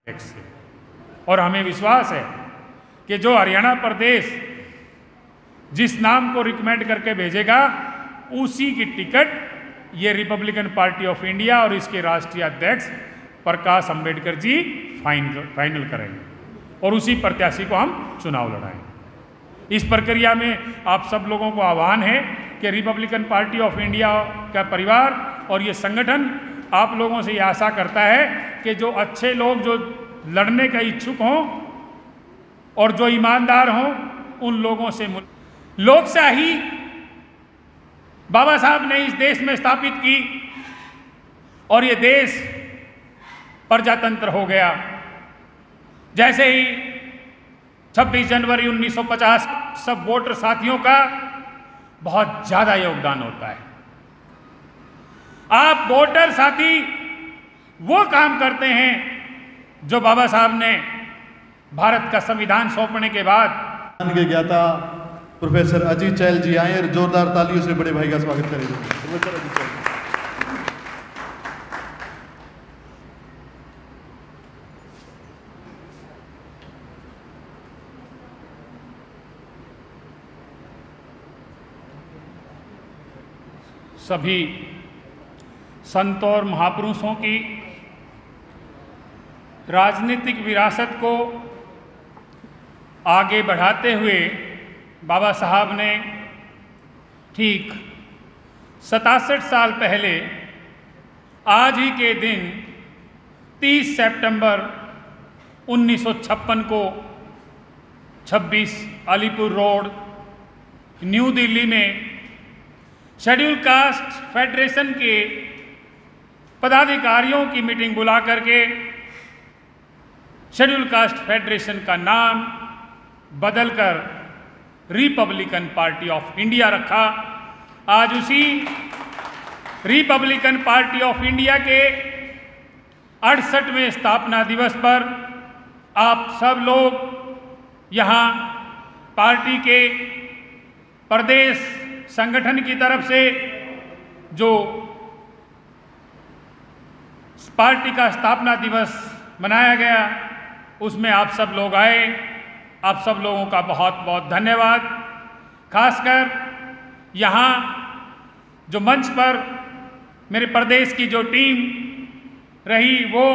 से। और हमें विश्वास है कि जो हरियाणा प्रदेश जिस नाम को रिकमेंड करके भेजेगा उसी की टिकट ये रिपब्लिकन पार्टी ऑफ इंडिया और इसके राष्ट्रीय अध्यक्ष प्रकाश अंबेडकर जी फाइनल करेंगे और उसी प्रत्याशी को हम चुनाव लड़ाएंगे। इस प्रक्रिया में आप सब लोगों को आह्वान है कि रिपब्लिकन पार्टी ऑफ इंडिया का परिवार और ये संगठन आप लोगों से ये आशा करता है कि जो अच्छे लोग जो लड़ने का इच्छुक हों और जो ईमानदार हों उन लोगों से लोकशाही बाबा साहब ने इस देश में स्थापित की और ये देश प्रजातंत्र हो गया। जैसे ही 26 जनवरी 1950 सब वोटर साथियों का बहुत ज़्यादा योगदान होता है। आप वोटर साथी वो काम करते हैं जो बाबा साहब ने भारत का संविधान सौंपने के बाद के ज्ञाता प्रोफेसर अजीत चहल जी आए और जोरदार तालियों से बड़े भाई का स्वागत करेंगे। प्रोफेसर अजीत चहल। सभी संतों और महापुरुषों की राजनीतिक विरासत को आगे बढ़ाते हुए बाबा साहब ने ठीक 67 साल पहले आज ही के दिन 30 सितंबर 1956 को 26 अलीपुर रोड न्यू दिल्ली में शेड्यूल कास्ट फेडरेशन के पदाधिकारियों की मीटिंग बुला करके शेड्यूल कास्ट फेडरेशन का नाम बदलकर रिपब्लिकन पार्टी ऑफ इंडिया रखा। आज उसी रिपब्लिकन पार्टी ऑफ इंडिया के 68वें स्थापना दिवस पर आप सब लोग यहाँ पार्टी के प्रदेश संगठन की तरफ से जो पार्टी का स्थापना दिवस मनाया गया उसमें आप सब लोग आए। आप सब लोगों का बहुत बहुत धन्यवाद। खासकर यहाँ जो मंच पर मेरे प्रदेश की जो टीम रही वो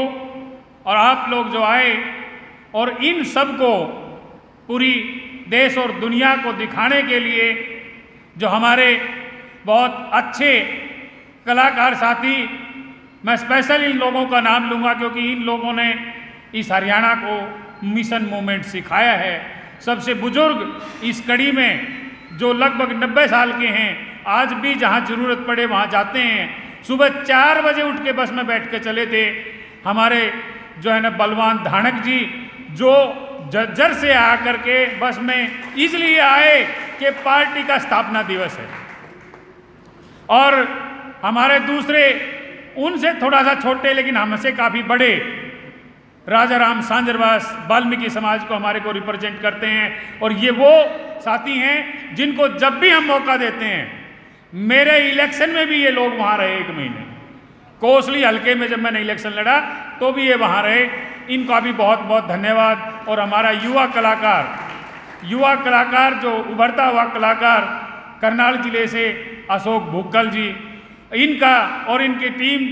और आप लोग जो आए और इन सब को पूरी देश और दुनिया को दिखाने के लिए जो हमारे बहुत अच्छे कलाकार साथी, मैं स्पेशल इन लोगों का नाम लूँगा क्योंकि इन लोगों ने इस हरियाणा को मिशन मूवमेंट सिखाया है। सबसे बुजुर्ग इस कड़ी में जो लगभग 90 साल के हैं, आज भी जहाँ ज़रूरत पड़े वहाँ जाते हैं। सुबह 4 बजे उठ के बस में बैठ के चले थे। हमारे जो है ना बलवान धानक जी जो जज्जर से आकर के बस में इसलिए आए कि पार्टी का स्थापना दिवस है। और हमारे दूसरे उनसे थोड़ा सा छोटे लेकिन हमसे काफ़ी बड़े राजा राम सांजरवास वाल्मीकि समाज को हमारे को रिप्रेजेंट करते हैं और ये वो साथी हैं जिनको जब भी हम मौका देते हैं, मेरे इलेक्शन में भी ये लोग वहाँ रहे 1 महीने, कोसली हल्के में जब मैंने इलेक्शन लड़ा तो भी ये वहाँ रहे। इनका भी बहुत बहुत धन्यवाद। और हमारा युवा कलाकार जो उभरता हुआ कलाकार करनाल जिले से अशोक भुक्कल जी, इनका और इनकी टीम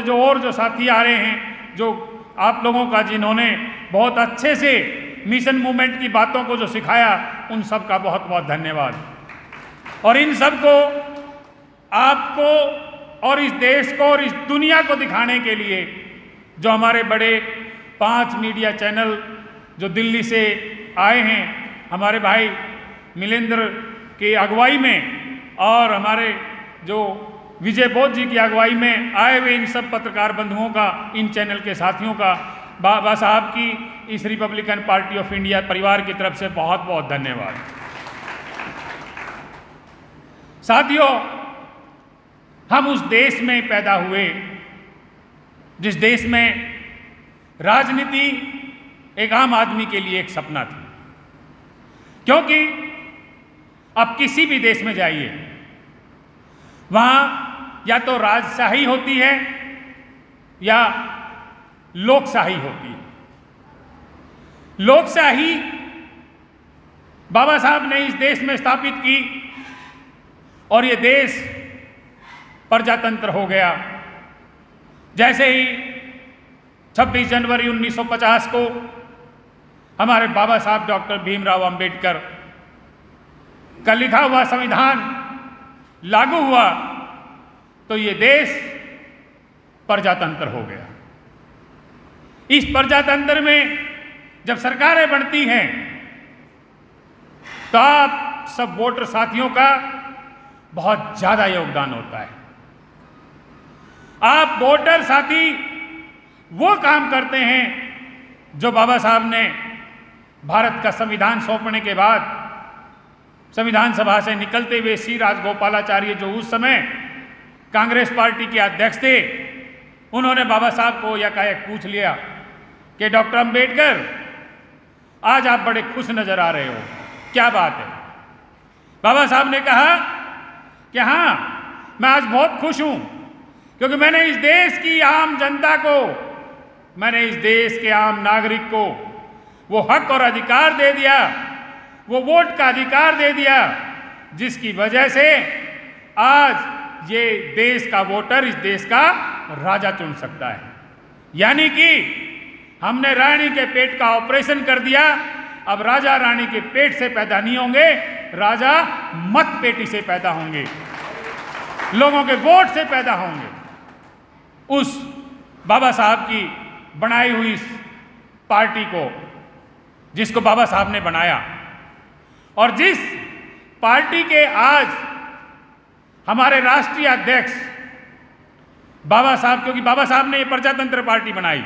जो और जो साथी आ रहे हैं जो आप लोगों का जिन्होंने बहुत अच्छे से मिशन मूवमेंट की बातों को जो सिखाया, उन सब का बहुत बहुत धन्यवाद। और इन सब को आपको और इस देश को और इस दुनिया को दिखाने के लिए जो हमारे बड़े 5 मीडिया चैनल जो दिल्ली से आए हैं, हमारे भाई मिलेंद्र की अगुवाई में और हमारे जो विजय बोध जी की अगुवाई में आए हुए इन सब पत्रकार बंधुओं का, इन चैनल के साथियों का बाबा साहब की इस रिपब्लिकन पार्टी ऑफ इंडिया परिवार की तरफ से बहुत बहुत धन्यवाद। साथियों, हम उस देश में पैदा हुए जिस देश में राजनीति एक आम आदमी के लिए एक सपना थी। क्योंकि आप किसी भी देश में जाइए, वहाँ या तो राजशाही होती है या लोकशाही होती है। लोकशाही बाबा साहब ने इस देश में स्थापित की और ये देश प्रजातंत्र हो गया। जैसे ही 26 जनवरी 1950 को हमारे बाबा साहब डॉक्टर भीमराव अंबेडकर का लिखा हुआ संविधान लागू हुआ तो ये देश प्रजातंत्र हो गया। इस प्रजातंत्र में जब सरकारें बनती हैं तो आप सब वोटर साथियों का बहुत ज्यादा योगदान होता है। आप वोटर साथी वो काम करते हैं जो बाबा साहब ने भारत का संविधान सौंपने के बाद संविधान सभा से निकलते हुए श्री राजगोपालाचार्य जो उस समय कांग्रेस पार्टी के अध्यक्ष थे, उन्होंने बाबा साहब को यकायक पूछ लिया कि डॉक्टर अंबेडकर आज आप बड़े खुश नजर आ रहे हो, क्या बात है? बाबा साहब ने कहा कि हाँ, मैं आज बहुत खुश हूं क्योंकि मैंने इस देश की आम जनता को, मैंने इस देश के आम नागरिक को वो हक और अधिकार दे दिया, वो वोट का अधिकार दे दिया जिसकी वजह से आज ये देश का वोटर इस देश का राजा चुन सकता है। यानी कि हमने रानी के पेट का ऑपरेशन कर दिया। अब राजा रानी के पेट से पैदा नहीं होंगे, राजा मत पेटी से पैदा होंगे, लोगों के वोट से पैदा होंगे। उस बाबा साहब की बनाई हुई इस पार्टी को, जिसको बाबा साहब ने बनाया और जिस पार्टी के आज हमारे राष्ट्रीय अध्यक्ष बाबा साहब, क्योंकि बाबा साहब ने ये प्रजातंत्र पार्टी बनाई,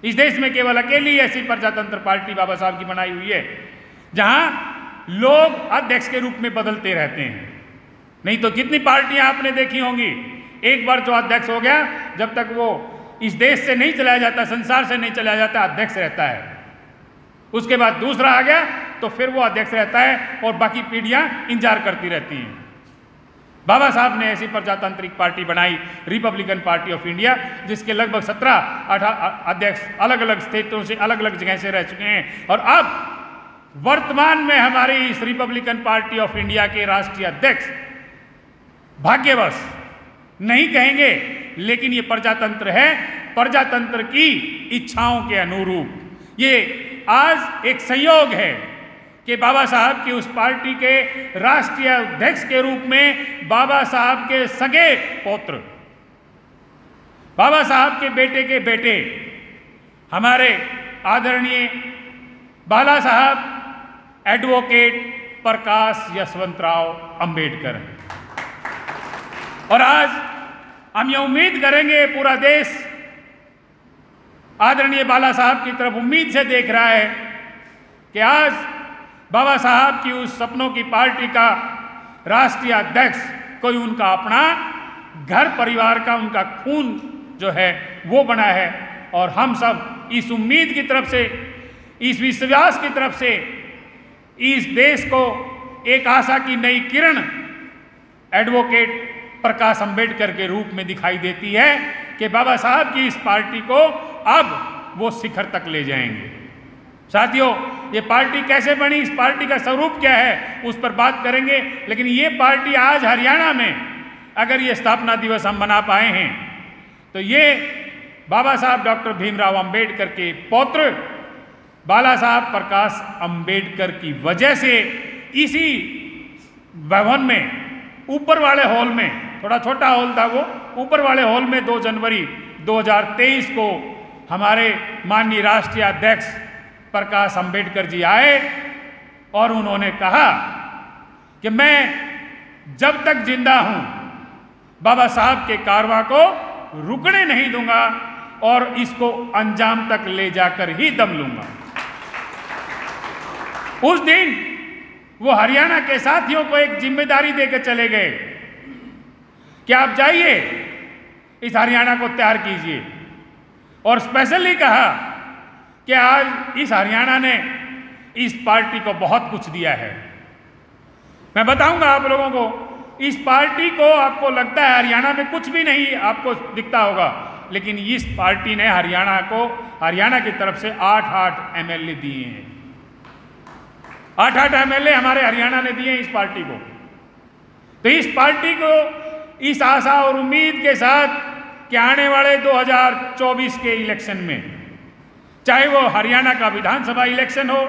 इस देश में केवल अकेली ऐसी प्रजातंत्र पार्टी बाबा साहब की बनाई हुई है जहां लोग अध्यक्ष के रूप में बदलते रहते हैं। नहीं तो कितनी पार्टियां आपने देखी होंगी, एक बार जो अध्यक्ष हो गया, जब तक वो इस देश से नहीं चलाया जाता, संसार से नहीं चलाया जाता, अध्यक्ष रहता है। उसके बाद दूसरा आ गया तो फिर वो अध्यक्ष रहता है और बाकी पीढ़ियां इंतजार करती रहती हैं। बाबा साहब ने ऐसी प्रजातांत्रिक पार्टी बनाई, रिपब्लिकन पार्टी ऑफ इंडिया, जिसके लगभग 17-18 अध्यक्ष अलग अलग स्टेटों से, अलग अलग जगह से रह चुके हैं। और अब वर्तमान में हमारी इस रिपब्लिकन पार्टी ऑफ इंडिया के राष्ट्रीय अध्यक्ष, भाग्यवश नहीं कहेंगे लेकिन ये प्रजातंत्र है, प्रजातंत्र की इच्छाओं के अनुरूप। ये आज एक संयोग है कि बाबा साहब की उस पार्टी के राष्ट्रीय अध्यक्ष के रूप में बाबा साहब के सगे पौत्र, बाबा साहब के बेटे हमारे आदरणीय बाला साहब एडवोकेट प्रकाश यशवंतराव अंबेडकर हैं। और आज हम ये उम्मीद करेंगे, पूरा देश आदरणीय बाला साहब की तरफ उम्मीद से देख रहा है कि आज बाबा साहब की उस सपनों की पार्टी का राष्ट्रीय अध्यक्ष कोई उनका अपना घर परिवार का, उनका खून जो है वो बना है। और हम सब इस उम्मीद की तरफ से, इस विश्वास की तरफ से इस देश को एक आशा की नई किरण एडवोकेट प्रकाश अंबेडकर के रूप में दिखाई देती है कि बाबा साहब की इस पार्टी को अब वो शिखर तक ले जाएंगे। साथियों, ये पार्टी कैसे बनी, इस पार्टी का स्वरूप क्या है, उस पर बात करेंगे। लेकिन ये पार्टी आज हरियाणा में अगर ये स्थापना दिवस हम मना पाए हैं तो ये बाबा साहब डॉक्टर भीमराव अंबेडकर के पौत्र बाला साहब प्रकाश अंबेडकर की वजह से इसी भवन में, ऊपर वाले हॉल में, थोड़ा छोटा हॉल था वो, ऊपर वाले हॉल में 2 जनवरी 2023 को हमारे माननीय राष्ट्रीय अध्यक्ष प्रकाश अंबेडकर जी आए और उन्होंने कहा कि मैं जब तक जिंदा हूं बाबा साहब के कारवां को रुकने नहीं दूंगा और इसको अंजाम तक ले जाकर ही दम लूंगा। उस दिन वो हरियाणा के साथियों को एक जिम्मेदारी देकर चले गए कि आप जाइए, इस हरियाणा को तैयार कीजिए। और स्पेशली कहा कि आज इस हरियाणा ने इस पार्टी को बहुत कुछ दिया है। मैं बताऊंगा आप लोगों को, इस पार्टी को आपको लगता है हरियाणा में कुछ भी नहीं आपको दिखता होगा, लेकिन इस पार्टी ने हरियाणा की तरफ से 8-8 MLA दिए हैं। 8-8 MLA हमारे हरियाणा ने दिए हैं इस पार्टी को। तो इस पार्टी को इस आशा और उम्मीद के साथ कि आने वाले 2024 के इलेक्शन में, चाहे वो हरियाणा का विधानसभा इलेक्शन हो,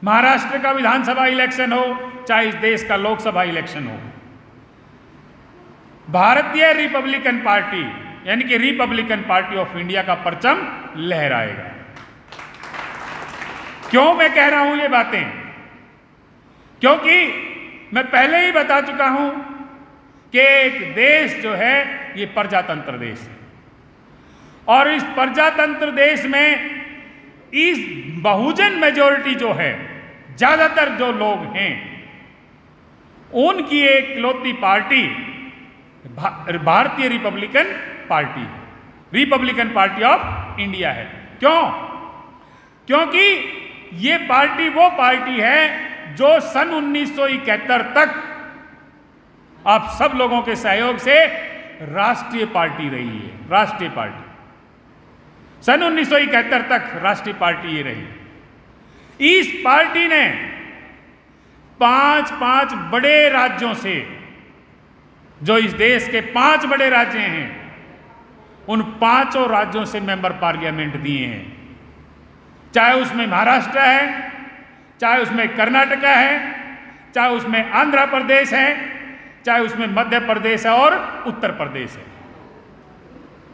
महाराष्ट्र का विधानसभा इलेक्शन हो, चाहे इस देश का लोकसभा इलेक्शन हो, भारतीय रिपब्लिकन पार्टी यानी कि रिपब्लिकन पार्टी ऑफ इंडिया का परचम लहराएगा। क्यों मैं कह रहा हूं ये बातें? क्योंकि मैं पहले ही बता चुका हूं कि एक देश जो है ये प्रजातंत्र देश है, और इस प्रजातंत्र देश में इस बहुजन मेजॉरिटी जो है, ज्यादातर जो लोग हैं, उनकी एक इकलौती पार्टी भारतीय रिपब्लिकन पार्टी है, रिपब्लिकन पार्टी ऑफ इंडिया है। क्यों? क्योंकि ये पार्टी वो पार्टी है जो सन 1971 तक आप सब लोगों के सहयोग से राष्ट्रीय पार्टी रही है। राष्ट्रीय पार्टी सन 1971 तक राष्ट्रीय पार्टी ये रही। इस पार्टी ने 5 बड़े राज्यों से, जो इस देश के 5 बड़े राज्य हैं, उन 5 राज्यों से मेंबर पार्लियामेंट दिए हैं। चाहे उसमें महाराष्ट्र है, चाहे उसमें कर्नाटका है, चाहे उसमें आंध्र प्रदेश है, चाहे उसमें मध्य प्रदेश है और उत्तर प्रदेश है।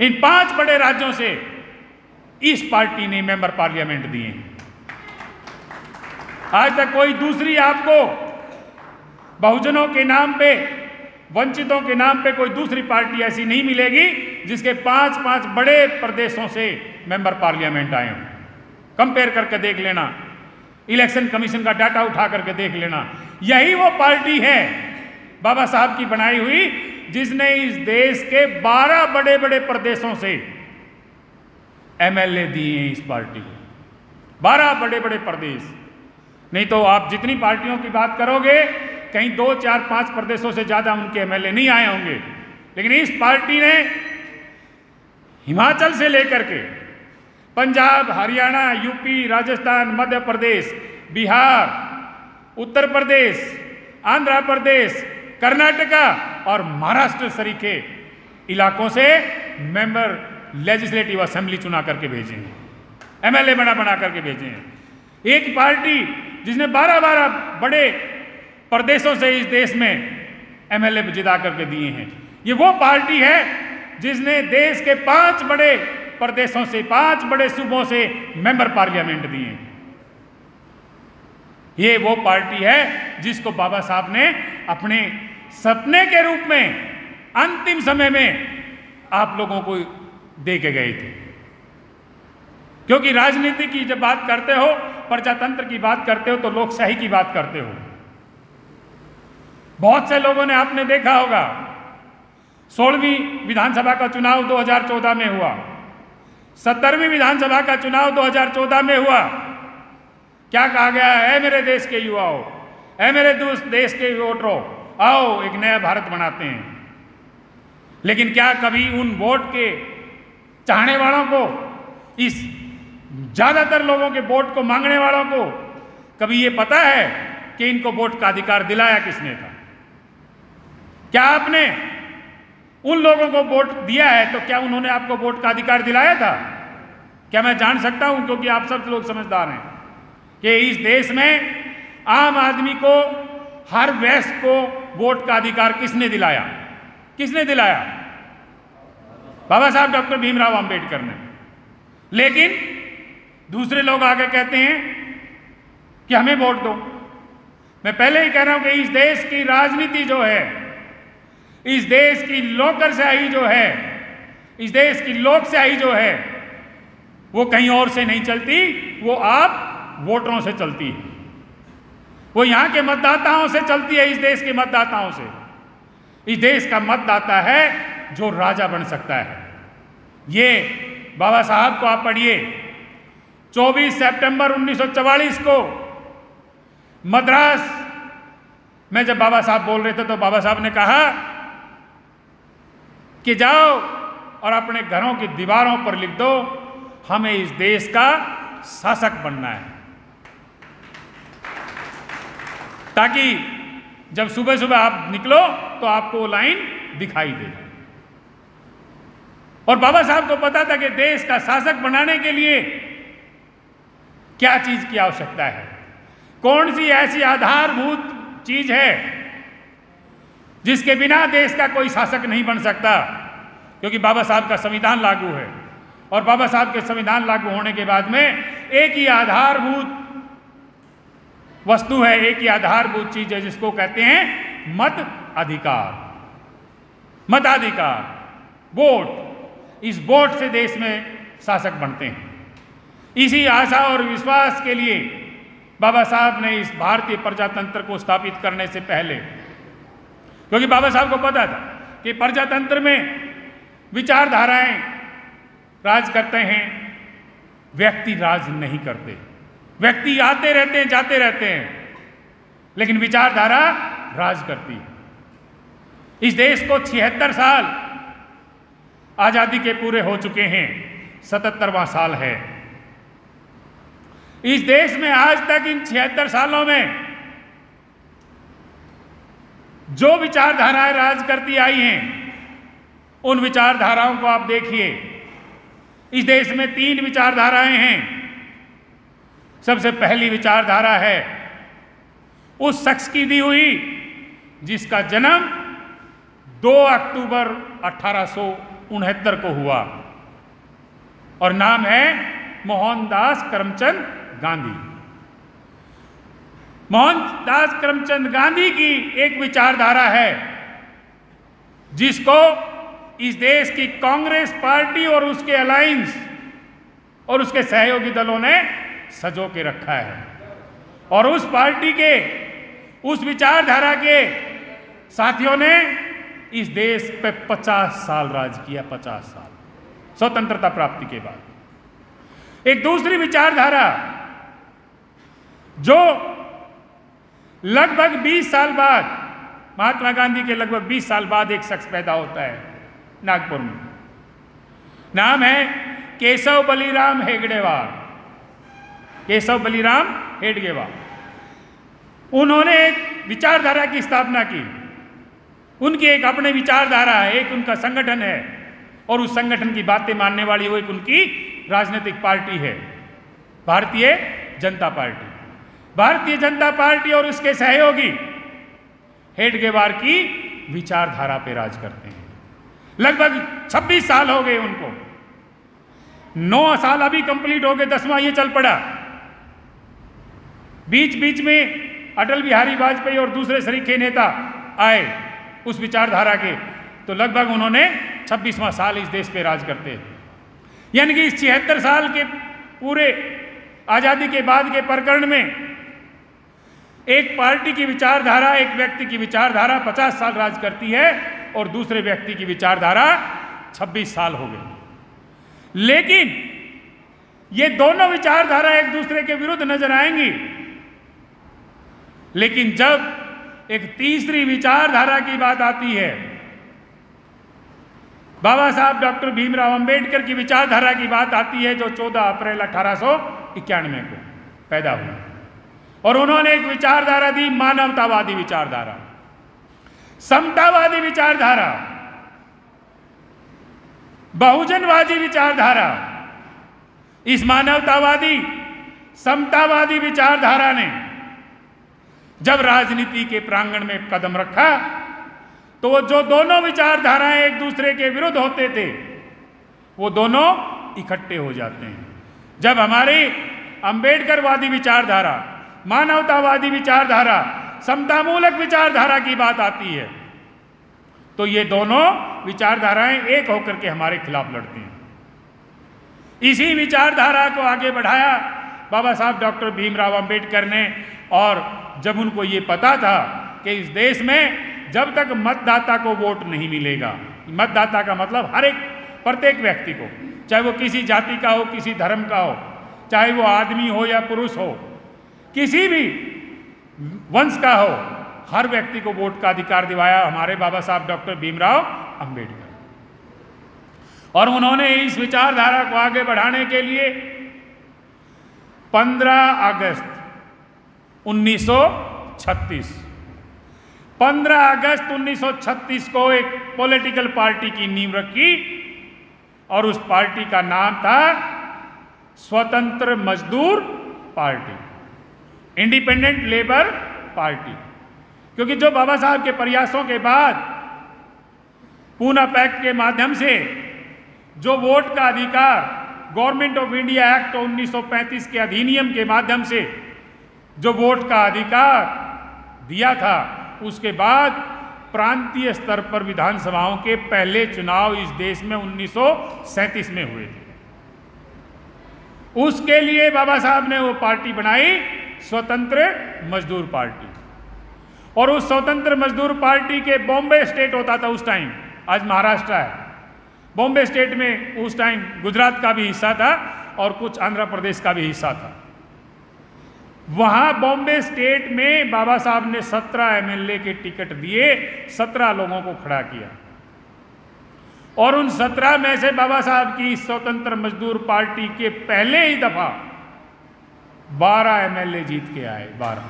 इन 5 बड़े राज्यों से इस पार्टी ने मेंबर पार्लियामेंट दिए हैं। आज तक कोई दूसरी आपको बहुजनों के नाम पे, वंचितों के नाम पे कोई दूसरी पार्टी ऐसी नहीं मिलेगी जिसके 5 बड़े प्रदेशों से मेंबर पार्लियामेंट आए हों। कंपेयर करके देख लेना, इलेक्शन कमीशन का डाटा उठा करके देख लेना। यही वो पार्टी है बाबा साहब की बनाई हुई जिसने इस देश के 12 बड़े बड़े प्रदेशों से MLA दिए हैं इस पार्टी को। 12 बड़े बड़े प्रदेश। नहीं तो आप जितनी पार्टियों की बात करोगे, कहीं 2, 4, 5 प्रदेशों से ज्यादा उनके MLA नहीं आए होंगे। लेकिन इस पार्टी ने हिमाचल से लेकर के पंजाब, हरियाणा, यूपी, राजस्थान, मध्य प्रदेश, बिहार, उत्तर प्रदेश, आंध्र प्रदेश, कर्नाटका और महाराष्ट्र सरीखे इलाकों से मेंबर लेजिस्लेटिव असेंबली चुना करके भेजे हैं, MLA बना करके भेजे हैं। एक पार्टी जिसने 12 बड़े प्रदेशों से इस देश में MLA जिता करके दिए हैं, ये वो पार्टी है जिसने देश के 5 बड़े प्रदेशों से, 5 बड़े सूबों से मेंबर पार्लियामेंट दिए हैं। ये वो पार्टी है जिसको बाबा साहब ने अपने सपने के रूप में अंतिम समय में आप लोगों को दे के गए थे। क्योंकि राजनीति की जब बात करते हो, प्रजातंत्र की बात करते हो, तो लोकशाही की बात करते हो। बहुत से लोगों ने आपने देखा होगा 16वीं विधानसभा का चुनाव 2014 में हुआ, 17वीं विधानसभा का चुनाव 2014 में हुआ। क्या कहा गया है? मेरे देश के युवाओं, है मेरे देश के वोटरों, आओ एक नया भारत बनाते हैं। लेकिन क्या कभी उन वोट के चाहने वालों को, इस ज्यादातर लोगों के वोट को मांगने वालों को कभी ये पता है कि इनको वोट का अधिकार दिलाया किसने था? क्या आपने उन लोगों को वोट दिया है तो क्या उन्होंने आपको वोट का अधिकार दिलाया था? क्या मैं जान सकता हूं? क्योंकि आप सब लोग समझदार हैं कि इस देश में आम आदमी को, हर वयस्क को वोट का अधिकार किसने दिलाया? किसने दिलाया? बाबा साहब डॉक्टर भीमराव अंबेडकर ने। लेकिन दूसरे लोग आगे कहते हैं कि हमें वोट दो। मैं पहले ही कह रहा हूं कि इस देश की राजनीति जो है, इस देश की लोकशाही जो है, इस देश की लोकशाही जो है, वो कहीं और से नहीं चलती, वो आप वोटरों से चलती है। वो यहाँ के मतदाताओं से चलती है, इस देश के मतदाताओं से। इस देश का मतदाता है जो राजा बन सकता है। ये बाबा साहब को आप पढ़िए, 24 सितंबर 1944 को मद्रास में जब बाबा साहब बोल रहे थे तो बाबा साहब ने कहा कि जाओ और अपने घरों की दीवारों पर लिख दो, हमें इस देश का शासक बनना है, ताकि जब सुबह सुबह आप निकलो तो आपको वो लाइन दिखाई दे। और बाबा साहब को पता था कि देश का शासक बनाने के लिए क्या चीज की आवश्यकता है, कौन सी ऐसी आधारभूत चीज है जिसके बिना देश का कोई शासक नहीं बन सकता। क्योंकि बाबा साहब का संविधान लागू है, और बाबा साहब के संविधान लागू होने के बाद में एक ही आधारभूत वस्तु है, एक ही आधारभूत चीज है, जिसको कहते हैं मत अधिकार, मताधिकार, वोट। इस वोट से देश में शासक बनते हैं। इसी आशा और विश्वास के लिए बाबा साहब ने इस भारतीय प्रजातंत्र को स्थापित करने से पहले, क्योंकि बाबा साहब को पता था कि प्रजातंत्र में विचारधाराएं राज करते हैं, व्यक्ति राज नहीं करते। व्यक्ति आते रहते हैं, जाते रहते हैं, लेकिन विचारधारा राज करती है। इस देश को 76 साल आजादी के पूरे हो चुके हैं, 77वां साल है। इस देश में आज तक इन 76 सालों में जो विचारधाराएं राज करती आई हैं, उन विचारधाराओं को आप देखिए। इस देश में 3 विचारधाराएं हैं। सबसे पहली विचारधारा है उस शख्स की दी हुई जिसका जन्म 2 अक्टूबर 1869 को हुआ, और नाम है मोहनदास करमचंद गांधी। मोहनदास करमचंद गांधी की एक विचारधारा है जिसको इस देश की कांग्रेस पार्टी और उसके अलायंस और उसके सहयोगी दलों ने सजो के रखा है। और उस पार्टी के, उस विचारधारा के साथियों ने इस देश पे 50 साल राज किया, 50 साल स्वतंत्रता प्राप्ति के बाद। एक दूसरी विचारधारा जो लगभग 20 साल बाद, महात्मा गांधी के लगभग 20 साल बाद एक शख्स पैदा होता है नागपुर में, नाम है केशव बलिराम हेगड़ेवार। केशव बलिराम हेडगेवार, उन्होंने एक विचारधारा की स्थापना की। उनकी एक अपने विचारधारा है, एक उनका संगठन है, और उस संगठन की बातें मानने वाली वो एक उनकी राजनीतिक पार्टी है, भारतीय जनता पार्टी। भारतीय जनता पार्टी और उसके सहयोगी हेडगेवार की विचारधारा पे राज करते हैं। लगभग 26 साल हो गए उनको, 9 साल अभी कंप्लीट हो गए, 10वां ये चल पड़ा। बीच बीच में अटल बिहारी वाजपेयी और दूसरे सरीखे नेता आए उस विचारधारा के, तो लगभग उन्होंने 26वां साल इस देश पे राज करते हैं। यानी कि इस 76 साल के पूरे आजादी के बाद के प्रकरण में एक पार्टी की विचारधारा, एक व्यक्ति की विचारधारा 50 साल राज करती है, और दूसरे व्यक्ति की विचारधारा 26 साल हो गई। लेकिन ये दोनों विचारधारा एक दूसरे के विरुद्ध नजर आएंगी, लेकिन जब एक तीसरी विचारधारा की बात आती है, बाबा साहब डॉक्टर भीमराव अंबेडकर की विचारधारा की बात आती है, जो 14 अप्रैल 1891 को पैदा हुआ, और उन्होंने एक विचारधारा दी, मानवतावादी विचारधारा, समतावादी विचारधारा, बहुजनवादी विचारधारा। इस मानवतावादी समतावादी विचारधारा ने जब राजनीति के प्रांगण में कदम रखा, तो वो जो दोनों विचारधाराएं एक दूसरे के विरुद्ध होते थे, वो दोनों इकट्ठे हो जाते हैं। जब हमारी अंबेडकरवादी विचारधारा, मानवतावादी विचारधारा, समतामूलक विचारधारा की बात आती है, तो ये दोनों विचारधाराएं एक होकर के हमारे खिलाफ लड़ती हैं। इसी विचारधारा को आगे बढ़ाया बाबा साहब डॉक्टर भीमराव अंबेडकर ने, और जब उनको ये पता था कि इस देश में जब तक मतदाता को वोट नहीं मिलेगा, मतदाता का मतलब हर एक प्रत्येक व्यक्ति को, चाहे वो किसी जाति का हो, किसी धर्म का हो, चाहे वो आदमी हो या पुरुष हो, किसी भी वंश का हो, हर व्यक्ति को वोट का अधिकार दिवाया हमारे बाबा साहब डॉक्टर भीमराव अंबेडकर। और उन्होंने इस विचारधारा को आगे बढ़ाने के लिए 15 अगस्त 1936 को एक पॉलिटिकल पार्टी की नींव रखी और उस पार्टी का नाम था स्वतंत्र मजदूर पार्टी, इंडिपेंडेंट लेबर पार्टी। क्योंकि जो बाबा साहब के प्रयासों के बाद पूना पैक्ट के माध्यम से जो वोट का अधिकार गवर्नमेंट ऑफ इंडिया एक्ट 1935 के अधिनियम के माध्यम से जो वोट का अधिकार दिया था, उसके बाद प्रांतीय स्तर पर विधानसभाओं के पहले चुनाव इस देश में 1937 में हुए थे। उसके लिए बाबा साहब ने वो पार्टी बनाई, स्वतंत्र मजदूर पार्टी। और उस स्वतंत्र मजदूर पार्टी के बॉम्बे स्टेट होता था उस टाइम, आज महाराष्ट्र है। बॉम्बे स्टेट में उस टाइम गुजरात का भी हिस्सा था और कुछ आंध्र प्रदेश का भी हिस्सा था। वहां बॉम्बे स्टेट में बाबा साहब ने 17 एमएलए के टिकट दिए, 17 लोगों को खड़ा किया और उन 17 में से बाबा साहब की स्वतंत्र मजदूर पार्टी के पहले ही दफा 12 एमएलए जीत के आए। 12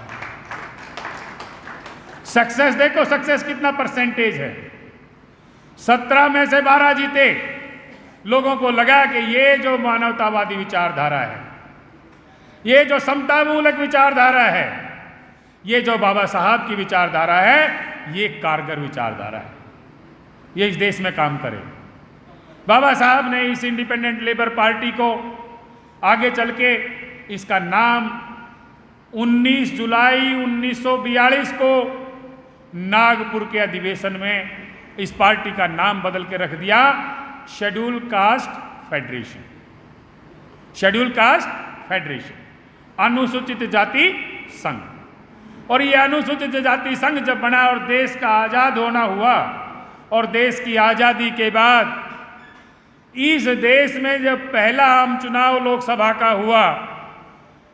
सक्सेस देखो, सक्सेस कितना परसेंटेज है। 17 में से 12 जीते। लोगों को लगा कि ये जो मानवतावादी विचारधारा है, ये जो समतामूलक विचारधारा है, ये जो बाबा साहब की विचारधारा है, ये कारगर विचारधारा है, ये इस देश में काम करे। बाबा साहब ने इस इंडिपेंडेंट लेबर पार्टी को आगे चल के इसका नाम 19 जुलाई 1942 को नागपुर के अधिवेशन में इस पार्टी का नाम बदल के रख दिया schedule caste federation. Schedule caste federation, अनुसूचित जाति संघ। और ये अनुसूचित जाति संघ जब बना और देश का आज़ाद होना हुआ और देश की आज़ादी के बाद इस देश में जब पहला आम चुनाव लोकसभा का हुआ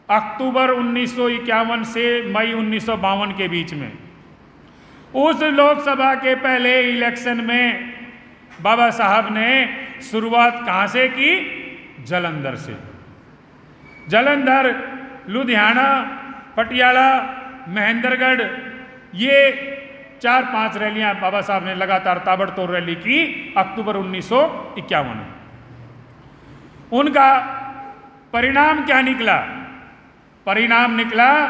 अक्टूबर 1951 से मई 1952 के बीच में, उस लोकसभा के पहले इलेक्शन में बाबा साहब ने शुरुआत कहाँ से की? जालंधर से। जालंधर, लुधियाना, पटियाला, महेंद्रगढ़, ये 4-5 रैलियां बाबा साहब ने लगातार ताबड़तोड़ रैली की अक्टूबर 1951 में। उनका परिणाम क्या निकला? परिणाम निकला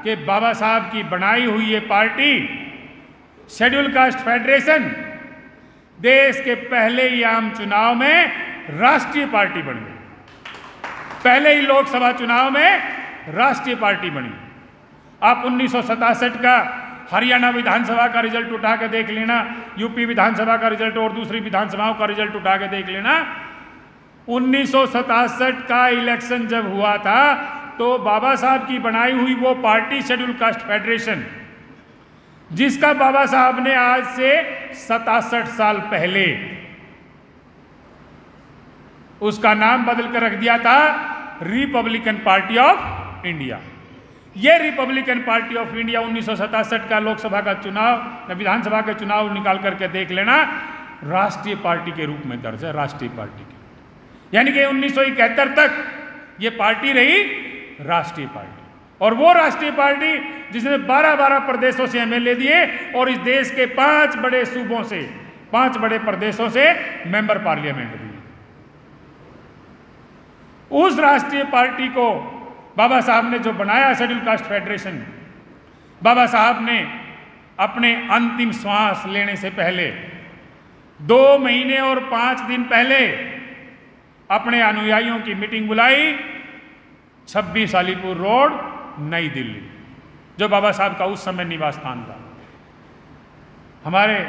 कि बाबा साहब की बनाई हुई ये पार्टी शेड्यूल कास्ट फेडरेशन देश के पहले ही आम चुनाव में राष्ट्रीय पार्टी बन गई। पहले ही लोकसभा चुनाव में राष्ट्रीय पार्टी बनी। आप 1967 का हरियाणा विधानसभा का रिजल्ट उठा के देख लेना, यूपी विधानसभा का रिजल्ट और दूसरी विधानसभाओं का रिजल्ट उठा के देख लेना। 1967 का इलेक्शन जब हुआ था तो बाबा साहब की बनाई हुई वो पार्टी शेड्यूल कास्ट फेडरेशन, जिसका बाबा साहब ने आज से 67 साल पहले उसका नाम बदल कर रख दिया था रिपब्लिकन पार्टी ऑफ इंडिया। ये रिपब्लिकन पार्टी ऑफ इंडिया 1967 का लोकसभा का चुनाव, विधानसभा का चुनाव निकाल करके देख लेना, राष्ट्रीय पार्टी के रूप में दर्ज है, राष्ट्रीय पार्टी के। यानी कि 1971 तक ये पार्टी रही राष्ट्रीय पार्टी। और वो राष्ट्रीय पार्टी जिसने 12-12 प्रदेशों से एमएलए दिए और इस देश के 5 बड़े सूबों से, 5 बड़े प्रदेशों से मेंबर पार्लियामेंट दिए। उस राष्ट्रीय पार्टी को बाबा साहब ने जो बनाया शेड्यूल कास्ट फेडरेशन, बाबा साहब ने अपने अंतिम श्वास लेने से पहले 2 महीने और 5 दिन पहले अपने अनुयायियों की मीटिंग बुलाई 26 अलीपुर रोड, नई दिल्ली, जो बाबा साहब का उस समय निवास स्थान था। हमारे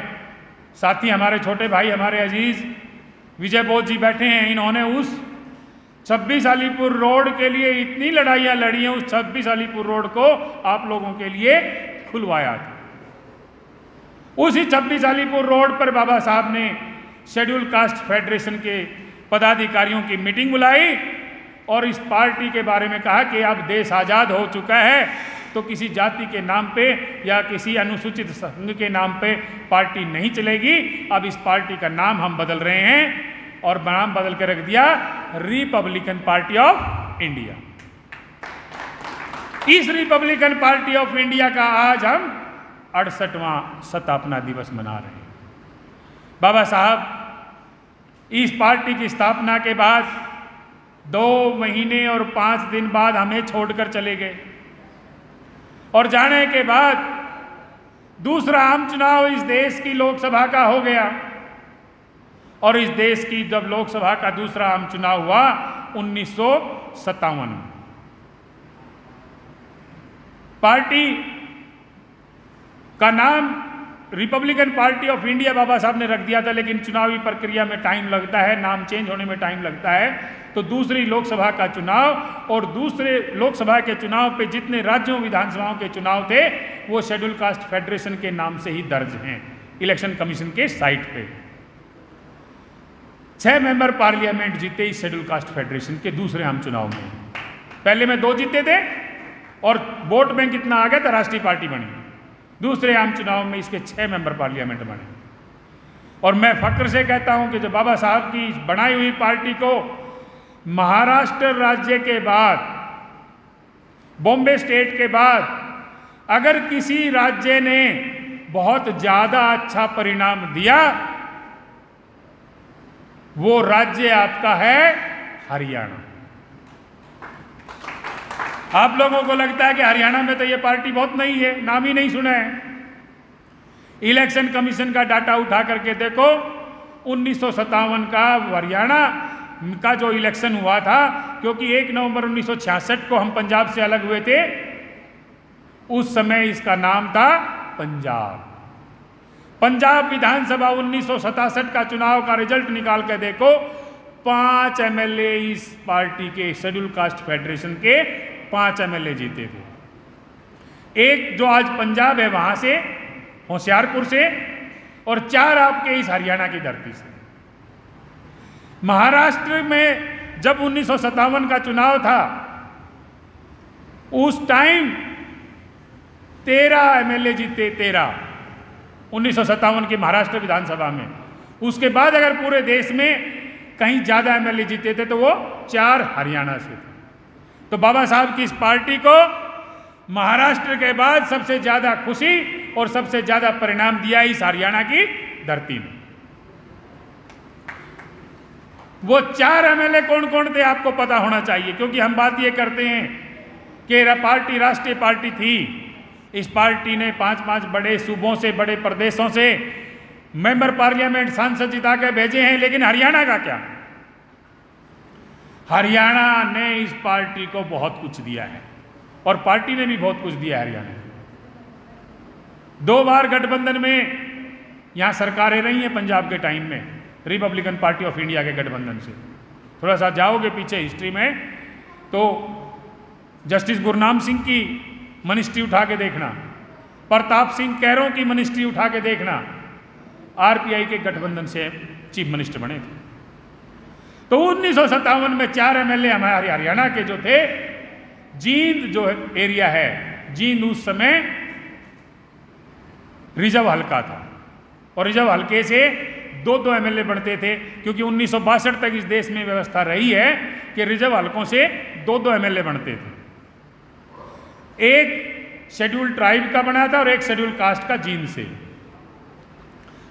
साथी, हमारे छोटे भाई, हमारे अजीज विजय बोध जी बैठे हैं। इन्होंने उस 26 अलीपुर रोड के लिए इतनी लड़ाइयाँ लड़ी हैं, उस 26 अलीपुर रोड को आप लोगों के लिए खुलवाया था। उसी 26 अलीपुर रोड पर बाबा साहब ने शेड्यूल कास्ट फेडरेशन के पदाधिकारियों की मीटिंग बुलाई और इस पार्टी के बारे में कहा कि अब देश आज़ाद हो चुका है तो किसी जाति के नाम पे या किसी अनुसूचित संघ के नाम पे पार्टी नहीं चलेगी। अब इस पार्टी का नाम हम बदल रहे हैं और नाम बदल के रख दिया रिपब्लिकन पार्टी ऑफ इंडिया। इस रिपब्लिकन पार्टी ऑफ इंडिया का आज हम 68वां स्थापना दिवस मना रहे हैं। बाबा साहब इस पार्टी की स्थापना के बाद 2 महीने और 5 दिन बाद हमें छोड़कर चले गए और जाने के बाद दूसरा आम चुनाव इस देश की लोकसभा का हो गया और इस देश की जब लोकसभा का दूसरा आम चुनाव हुआ 1957 में, पार्टी का नाम रिपब्लिकन पार्टी ऑफ इंडिया बाबा साहब ने रख दिया था, लेकिन चुनावी प्रक्रिया में टाइम लगता है, नाम चेंज होने में टाइम लगता है। तो दूसरी लोकसभा का चुनाव और दूसरे लोकसभा के चुनाव पे जितने राज्यों विधानसभाओं के चुनाव थे वो शेड्यूल कास्ट फेडरेशन के नाम से ही दर्ज हैं इलेक्शन कमीशन के साइट पे। 6 मेंबर पार्लियामेंट जीते इस शेड्यूल कास्ट फेडरेशन के दूसरे आम चुनाव में। पहले में 2 जीते थे और वोट बैंक कितना आ गया था, राष्ट्रीय पार्टी बनी। दूसरे आम चुनाव में इसके 6 मेंबर पार्लियामेंट बने। और मैं फक्र से कहता हूं कि जब बाबा साहब की बनाई हुई पार्टी को महाराष्ट्र राज्य के बाद, बॉम्बे स्टेट के बाद अगर किसी राज्य ने बहुत ज्यादा अच्छा परिणाम दिया वो राज्य आपका है हरियाणा। आप लोगों को लगता है कि हरियाणा में तो ये पार्टी बहुत नहीं है, नाम ही नहीं सुना है। इलेक्शन कमीशन का डाटा उठा करके देखो, 1957 का हरियाणा का जो इलेक्शन हुआ था, क्योंकि 1 नवंबर 1966 को हम पंजाब से अलग हुए थे, उस समय इसका नाम था पंजाब। पंजाब विधानसभा 1967 का चुनाव का रिजल्ट निकाल के देखो, 5 एमएलए इस पार्टी के शेड्यूल कास्ट फेडरेशन के 5 एमएलए जीते थे। एक जो आज पंजाब है वहां से, होशियारपुर से, और 4 आपके इस हरियाणा की धरती से। महाराष्ट्र में जब 1957 का चुनाव था उस टाइम 13 एमएलए जीते, 13 1957 की महाराष्ट्र विधानसभा में। उसके बाद अगर पूरे देश में कहीं ज्यादा एमएलए जीते थे तो वो 4 हरियाणा से थे। तो बाबा साहब की इस पार्टी को महाराष्ट्र के बाद सबसे ज्यादा खुशी और सबसे ज्यादा परिणाम दिया इस हरियाणा की धरती में। वो 4 एमएलए कौन कौन थे आपको पता होना चाहिए, क्योंकि हम बात ये करते हैं कि पार्टी राष्ट्रीय पार्टी थी। इस पार्टी ने 5-5 बड़े सूबों से, बड़े प्रदेशों से मेंबर पार्लियामेंट, सांसद जिता के भेजे हैं, लेकिन हरियाणा का क्या? हरियाणा ने इस पार्टी को बहुत कुछ दिया है और पार्टी ने भी बहुत कुछ दिया है हरियाणा को। 2 बार गठबंधन में यहां सरकारें रही हैं पंजाब के टाइम में, रिपब्लिकन पार्टी ऑफ इंडिया के गठबंधन से। थोड़ा सा जाओगे पीछे हिस्ट्री में तो जस्टिस गुरनाम सिंह की मिनिस्ट्री उठा के देखना, प्रताप सिंह कैरों की मिनिस्ट्री उठा के देखना, आरपीआई के गठबंधन से चीफ मिनिस्टर बने थे। तो 1957 में 4 एमएलए हमारे हरियाणा के जो थे, जींद जो एरिया है, जींद उस समय रिजर्व हल्का था और रिजर्व हल्के से 2-2 एमएलए बनते थे, क्योंकि 1962 तक इस देश में व्यवस्था रही है कि रिजर्व हल्कों से 2-2 एमएलए बनते थे। एक शेड्यूल ट्राइब का बना था और एक शेड्यूल कास्ट का जींद से।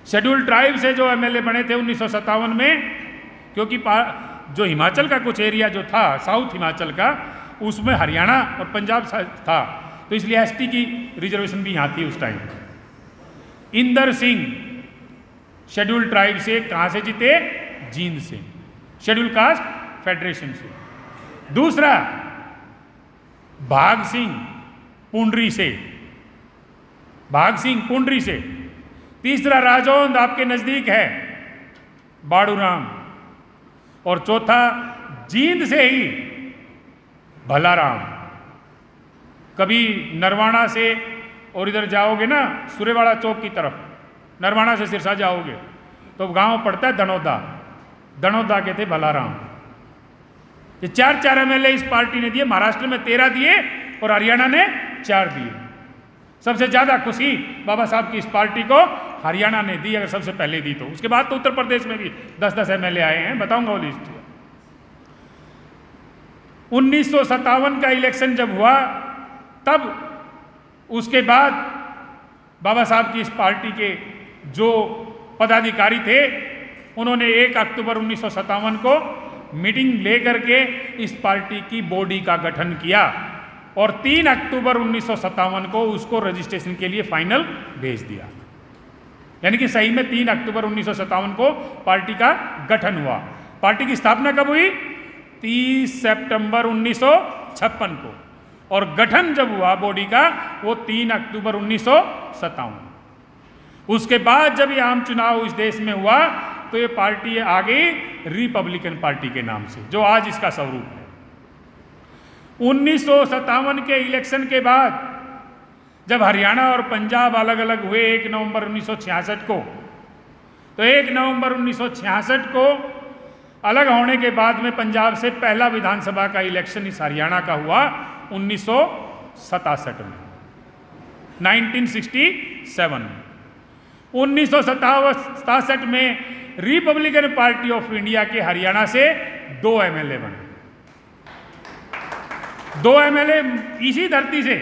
शेड्यूल ट्राइब से जो एमएलए बने थे 1957 में, क्योंकि जो हिमाचल का कुछ एरिया जो था, साउथ हिमाचल का, उसमें हरियाणा और पंजाब था, तो इसलिए एसटी की रिजर्वेशन भी यहाँ थी उस time. Inder Singh schedule tribe से कहाँ से जीते? जींद से, शेड्यूल कास्ट फेडरेशन से। दूसरा भाग सिंह पुंडरी से, भाग सिंह पुंडरी से। तीसरा राजौंद आपके नजदीक है, बाड़ूराम। और चौथा जींद से ही भलाराम। कभी नरवाणा से और इधर जाओगे ना सुरेवाड़ा चौक की तरफ, नरवाणा से सिरसा जाओगे तो गांव पड़ता है दनौदा, दनौदा के थे भलाराम। ये 4 एमएलए इस पार्टी ने दिए। महाराष्ट्र में 13 दिए और हरियाणा ने 4 दिए। सबसे ज़्यादा खुशी बाबा साहब की इस पार्टी को हरियाणा ने दी, अगर सबसे पहले दी तो। उसके बाद तो उत्तर प्रदेश में भी 10-10 एमएलए आए हैं, बताऊंगा वो लिस्ट। 1957 का इलेक्शन जब हुआ तब उसके बाद बाबा साहब की इस पार्टी के जो पदाधिकारी थे उन्होंने 1 अक्टूबर 1957 को मीटिंग लेकर के इस पार्टी की बॉडी का गठन किया और 3 अक्टूबर 1957 को उसको रजिस्ट्रेशन के लिए फाइनल भेज दिया। यानी कि सही में 3 अक्टूबर 1957 को पार्टी का गठन हुआ। पार्टी की स्थापना कब हुई? 30 सितंबर 1956 को, और गठन जब हुआ बॉडी का वो 3 अक्टूबर 1957। उसके बाद जब ये आम चुनाव इस देश में हुआ तो ये पार्टी आ गई रिपब्लिकन पार्टी के नाम से, जो आज इसका स्वरूप है। 1957 के इलेक्शन के बाद जब हरियाणा और पंजाब अलग अलग हुए 1 नवंबर 1966 को, तो 1 नवंबर 1966 को अलग होने के बाद में पंजाब से पहला विधानसभा का इलेक्शन इस हरियाणा का हुआ 1967 में, 1967 में। 1967 में रिपब्लिकन पार्टी ऑफ इंडिया के हरियाणा से 2 एमएलए बने। 2 एमएलए इसी धरती से।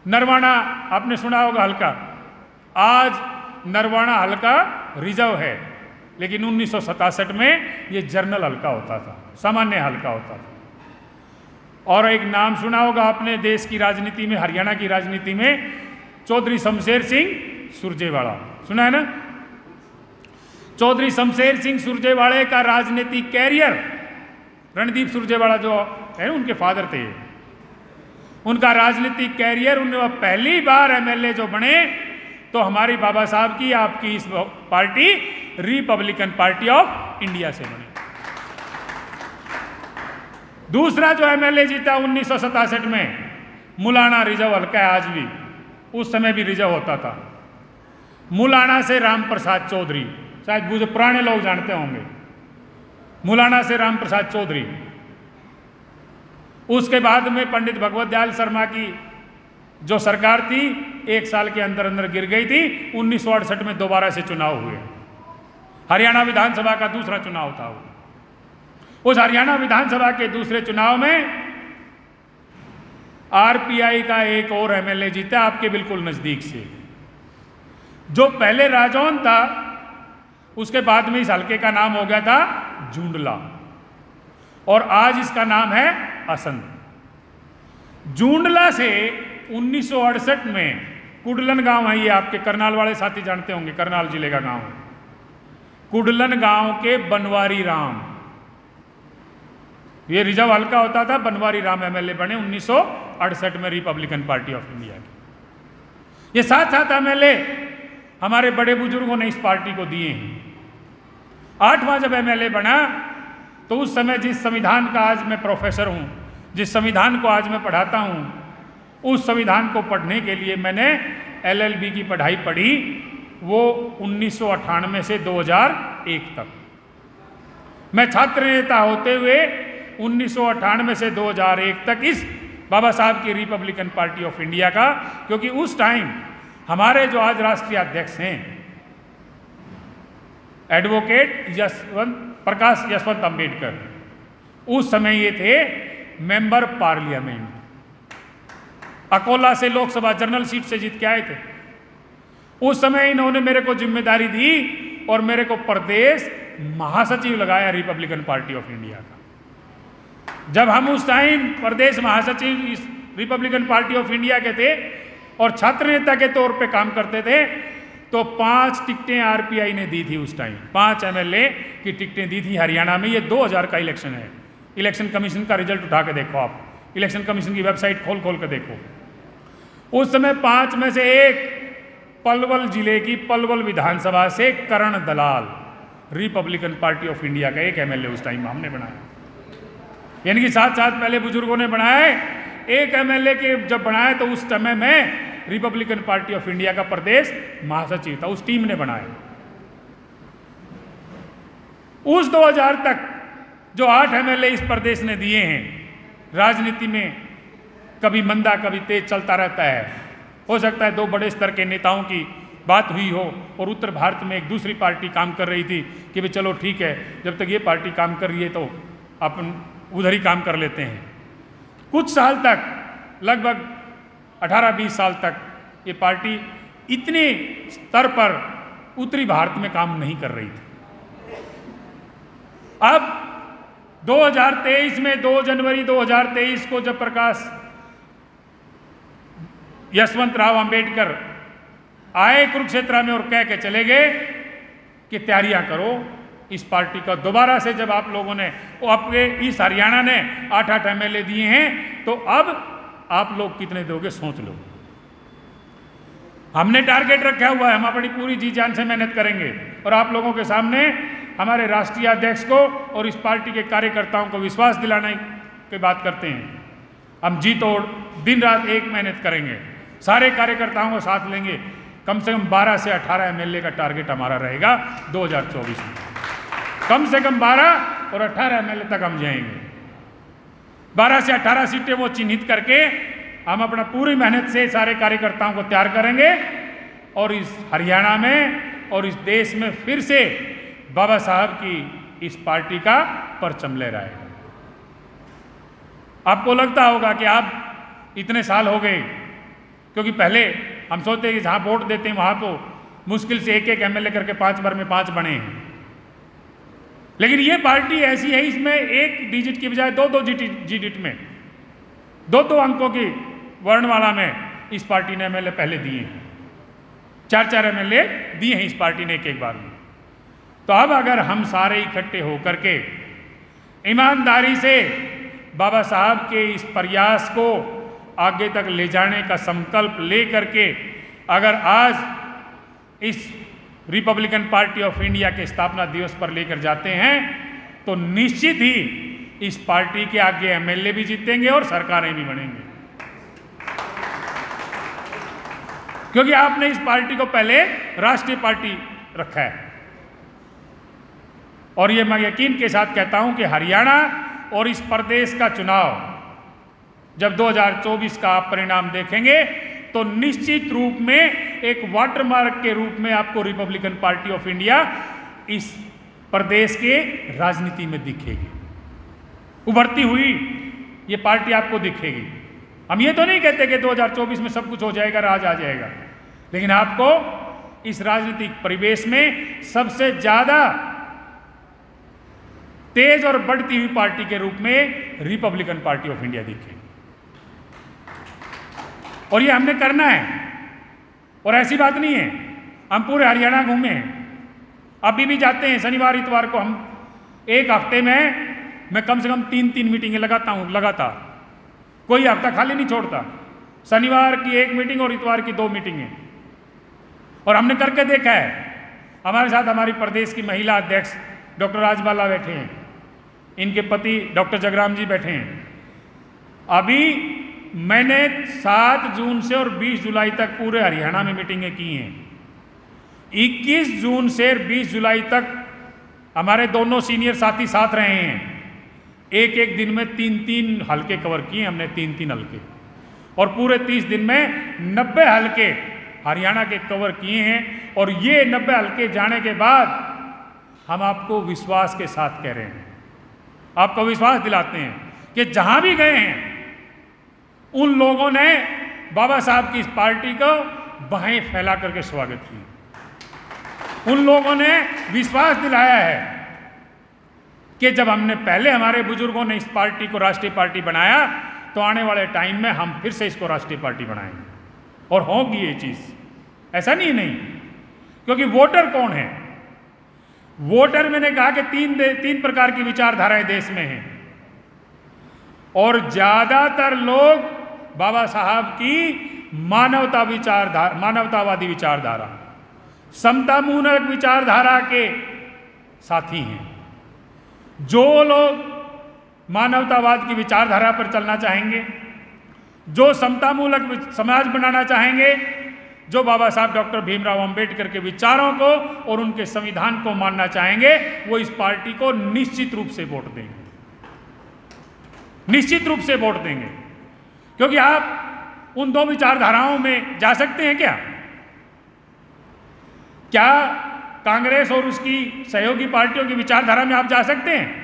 नरवाना आपने सुना होगा हल्का, आज नरवाना हल्का रिजर्व है, लेकिन 1967 में ये जनरल हल्का होता था, सामान्य हल्का होता था। और एक नाम सुना होगा आपने देश की राजनीति में, हरियाणा की राजनीति में, चौधरी शमशेर सिंह सुरजेवाला, सुना है ना? चौधरी शमशेर सिंह सुरजेवाले का राजनीतिक कैरियर, रणदीप सुरजेवाला जो है उनके फादर थे, उनका राजनीतिक कैरियर, उन्होंने पहली बार एमएलए जो बने तो हमारी बाबा साहब की, आपकी इस party Republican party of India से बनी। दूसरा जो एमएलए जीता 1967 में, मुलाना रिजर्व हल्का है आज भी, उस समय भी रिजर्व होता था। मुलाना से राम प्रसाद चौधरी, शायद मुझे पुराने लोग जानते होंगे, मुलाना से राम प्रसाद चौधरी। उसके बाद में पंडित भगवत दयाल शर्मा की जो सरकार थी 1 साल के अंदर अंदर गिर गई थी। 1968 में दोबारा से चुनाव हुए, हरियाणा विधानसभा का दूसरा चुनाव था वो। उस हरियाणा विधानसभा के दूसरे चुनाव में आरपीआई का एक और एमएलए जीता, आपके बिल्कुल नजदीक से। जो पहले राजौन था उसके बाद में इस हल्के का नाम हो गया था जूंडला, और आज इसका नाम है असंध। जूंडला से 1968 में कुडलन गांव है, ये आपके करनाल वाले साथी जानते होंगे, करनाल जिले का गांव है। कुडलन गांव के बनवारी राम, ये रिजर्व हल्का होता था, बनवारी राम एमएलए बने 1968 में रिपब्लिकन पार्टी ऑफ इंडिया की। ये 7 एमएलए हमारे बड़े बुजुर्गों ने इस पार्टी को दिए हैं। 8वां जब एमएलए बना तो उस समय जिस संविधान का आज मैं प्रोफेसर हूं, जिस संविधान को आज मैं पढ़ाता हूं, उस संविधान को पढ़ने के लिए मैंने एलएलबी की पढ़ाई पढ़ी, वो 1998 से 2001 तक। मैं छात्र नेता होते हुए 1998 से 2001 तक इस बाबा साहब की रिपब्लिकन पार्टी ऑफ इंडिया का, क्योंकि उस टाइम हमारे जो आज राष्ट्रीय अध्यक्ष हैं एडवोकेट प्रकाश यशवंत अंबेडकर, उस समय ये थे मेंबर पार्लियामेंट, अकोला से लोकसभा जनरल सीट से जीत के आए थे। उस समय इन्होंने मेरे को जिम्मेदारी दी और मेरे को प्रदेश महासचिव लगाया रिपब्लिकन पार्टी ऑफ इंडिया का। जब हम उस टाइम प्रदेश महासचिव इस रिपब्लिकन पार्टी ऑफ इंडिया के थे और छात्र नेता के तौर पे काम करते थे, तो 5 टिकटें आरपीआई ने दी थी उस टाइम, 5 एमएलए की टिकटें दी थी हरियाणा में। ये 2000 का इलेक्शन है। इलेक्शन कमीशन का रिजल्ट उठा के देखो आप, इलेक्शन कमीशन की वेबसाइट खोल खोल के देखो। उस समय 5 में से एक पलवल जिले की पलवल विधानसभा से Karan Dalal, Republican party of India का एक एमएलए उस टाइम हमने बनाया। यानी कि 7 पहले बुजुर्गों ने बनाए, एक एमएलए के जब बनाए तो उस समय में रिपब्लिकन पार्टी ऑफ इंडिया का प्रदेश महासचिव था, उस टीम ने बनाया। उस 2000 तक जो 8 एमएलए इस प्रदेश ने दिए हैं, राजनीति में कभी मंदा कभी तेज चलता रहता है, हो सकता है दो बड़े स्तर के नेताओं की बात हुई हो और उत्तर भारत में एक दूसरी पार्टी काम कर रही थी कि भाई चलो ठीक है, जब तक ये पार्टी काम कर रही है तो अपन उधर ही काम कर लेते हैं। कुछ साल तक, लगभग 18-20 साल तक ये पार्टी इतने स्तर पर उत्तरी भारत में काम नहीं कर रही थी। अब 2023 में 2 जनवरी 2023 को जब प्रकाश यशवंतराव अंबेडकर आए कुरुक्षेत्र में और कह के चले गए कि तैयारियां करो इस पार्टी का दोबारा से, जब आप लोगों ने आपके इस हरियाणा ने 8-8 MLA दिए हैं तो अब आप लोग कितने दोगे सोच लो। हमने टारगेट रखा हुआ है, हम अपनी पूरी जी जान से मेहनत करेंगे और आप लोगों के सामने हमारे राष्ट्रीय अध्यक्ष को और इस पार्टी के कार्यकर्ताओं को विश्वास दिलाने की बात करते हैं। हम जी तोड़ दिन रात एक मेहनत करेंगे, सारे कार्यकर्ताओं को साथ लेंगे। कम से कम 12 से 18 MLA का टारगेट हमारा रहेगा 2024 में। कम से कम 12 और 18 MLA तक हम जाएंगे। 12 से 18 सीटें वो चिन्हित करके हम अपना पूरी मेहनत से सारे कार्यकर्ताओं को तैयार करेंगे और इस हरियाणा में और इस देश में फिर से बाबा साहब की इस पार्टी का परचम लहराएगा। आपको लगता होगा कि आप इतने साल हो गए, क्योंकि पहले हम सोचते हैं कि जहाँ वोट देते हैं वहाँ तो मुश्किल से एक MLA करके 5 बार में 5 बने हैं, लेकिन ये पार्टी ऐसी है इसमें 1 डिजिट की बजाय 2-2 डिजिट में 2-2 अंकों की वर्णमाला में इस पार्टी ने MLA पहले दिए हैं, 4-4 MLA दिए हैं इस पार्टी ने एक बार में। तो अब अगर हम सारे इकट्ठे होकर के ईमानदारी से बाबा साहब के इस प्रयास को आगे तक ले जाने का संकल्प ले करके अगर आज इस रिपब्लिकन पार्टी ऑफ इंडिया के स्थापना दिवस पर लेकर जाते हैं तो निश्चित ही इस पार्टी के आगे MLA भी जीतेंगे और सरकारें भी बनेंगी, क्योंकि आपने इस पार्टी को पहले राष्ट्रीय पार्टी रखा है। और ये मैं यकीन के साथ कहता हूं कि हरियाणा और इस प्रदेश का चुनाव जब 2024 का आप परिणाम देखेंगे तो निश्चित रूप में एक वाटरमार्क के रूप में आपको रिपब्लिकन पार्टी ऑफ इंडिया इस प्रदेश के राजनीति में दिखेगी, उभरती हुई ये पार्टी आपको दिखेगी। हम ये तो नहीं कहते कि 2024 में सब कुछ हो जाएगा, राज आ जाएगा, लेकिन आपको इस राजनीतिक परिवेश में सबसे ज्यादा तेज और बढ़ती हुई पार्टी के रूप में रिपब्लिकन पार्टी ऑफ इंडिया दिखेगी। और ये हमने करना है, और ऐसी बात नहीं है हम पूरे हरियाणा घूमे हैं, अभी भी जाते हैं। शनिवार इतवार को हम एक हफ्ते में मैं कम से कम 3-3 मीटिंगें लगाता हूँ लगातार, कोई हफ्ता खाली नहीं छोड़ता। शनिवार की 1 मीटिंग और इतवार की 2 मीटिंगें, और हमने करके देखा है। हमारे साथ हमारी प्रदेश की महिला अध्यक्ष डॉक्टर राजबाला बैठे हैं, इनके पति डॉक्टर जगराम जी बैठे हैं। अभी मैंने 7 जून से और 20 जुलाई तक पूरे हरियाणा में मीटिंगें की हैं। 21 जून से 20 जुलाई तक हमारे दोनों सीनियर साथी साथ रहे हैं। एक दिन में 3-3 हलके कवर किए हमने, 3-3 हलके, और पूरे 30 दिन में 90 हलके हरियाणा के कवर किए हैं। और ये 90 हलके जाने के बाद हम आपको विश्वास के साथ कह रहे हैं, आपको विश्वास दिलाते हैं कि जहां भी गए हैं उन लोगों ने बाबा साहब की इस पार्टी को बाहें फैला करके स्वागत किया। उन लोगों ने विश्वास दिलाया है कि जब हमने पहले हमारे बुजुर्गों ने इस पार्टी को राष्ट्रीय पार्टी बनाया तो आने वाले टाइम में हम फिर से इसको राष्ट्रीय पार्टी बनाएंगे, और होगी ये चीज, ऐसा नहीं, क्योंकि वोटर कौन है? वोटर मैंने कहा कि 3 प्रकार की विचारधाराएं देश में हैं, और ज्यादातर लोग बाबा साहब की मानवतावादी विचारधारा, समतामूलक विचारधारा के साथी हैं। जो लोग मानवतावाद की विचारधारा पर चलना चाहेंगे, जो समतामूलक समाज बनाना चाहेंगे, जो बाबा साहब डॉक्टर भीमराव अंबेडकर के विचारों को और उनके संविधान को मानना चाहेंगे, वो इस पार्टी को निश्चित रूप से वोट देंगे, निश्चित रूप से वोट देंगे। क्योंकि आप उन दो विचारधाराओं में जा सकते हैं क्या? क्या कांग्रेस और उसकी सहयोगी पार्टियों की विचारधारा में आप जा सकते हैं?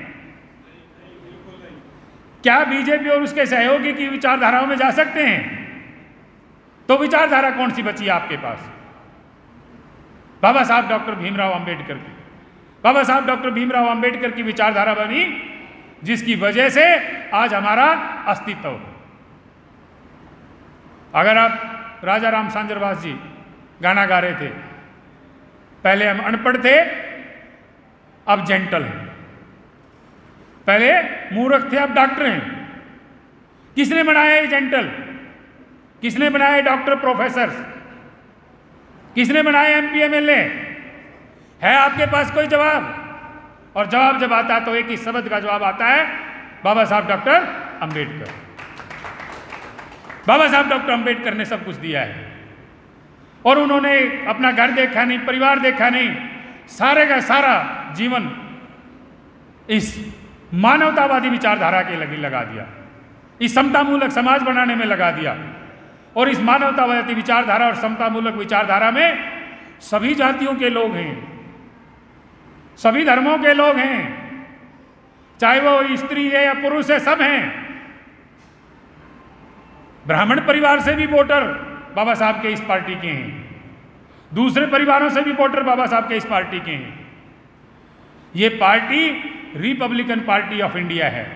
क्या बीजेपी और उसके सहयोगी की विचारधाराओं में जा सकते हैं? तो विचारधारा कौन सी बची है आपके पास? बाबा साहब डॉक्टर भीमराव अंबेडकर की। बाबा साहब डॉक्टर भीमराव अंबेडकर की विचारधारा बनी, जिसकी वजह से आज हमारा अस्तित्व हो। अगर आप राजा राम सांजरवास जी गाना गा रहे थे, पहले हम अनपढ़ थे, अब जेंटल हैं। पहले मूर्ख थे, अब डॉक्टर हैं। किसने बनाया ये जेंटल? किसने बनाया डॉक्टर प्रोफेसर? किसने बनाया एमपी एमएलए? है आपके पास कोई जवाब? और जवाब जब आता है तो एक ही शब्द का जवाब आता है, बाबा साहब डॉक्टर अंबेडकर। बाबा साहब डॉक्टर अंबेडकर ने सब कुछ दिया है, और उन्होंने अपना घर देखा नहीं, परिवार देखा नहीं, सारे का सारा जीवन इस मानवतावादी विचारधारा के लगा दिया, इस समतामूलक समाज बनाने में लगा दिया। और इस मानवतावादी विचारधारा और समतामूलक विचारधारा में सभी जातियों के लोग हैं, सभी धर्मों के लोग हैं, चाहे वो स्त्री है या पुरुष है, सब हैं। ब्राह्मण परिवार से भी वोटर बाबा साहब के इस पार्टी के हैं, दूसरे परिवारों से भी वोटर बाबा साहब के इस पार्टी के हैं। ये party Republican party of India है,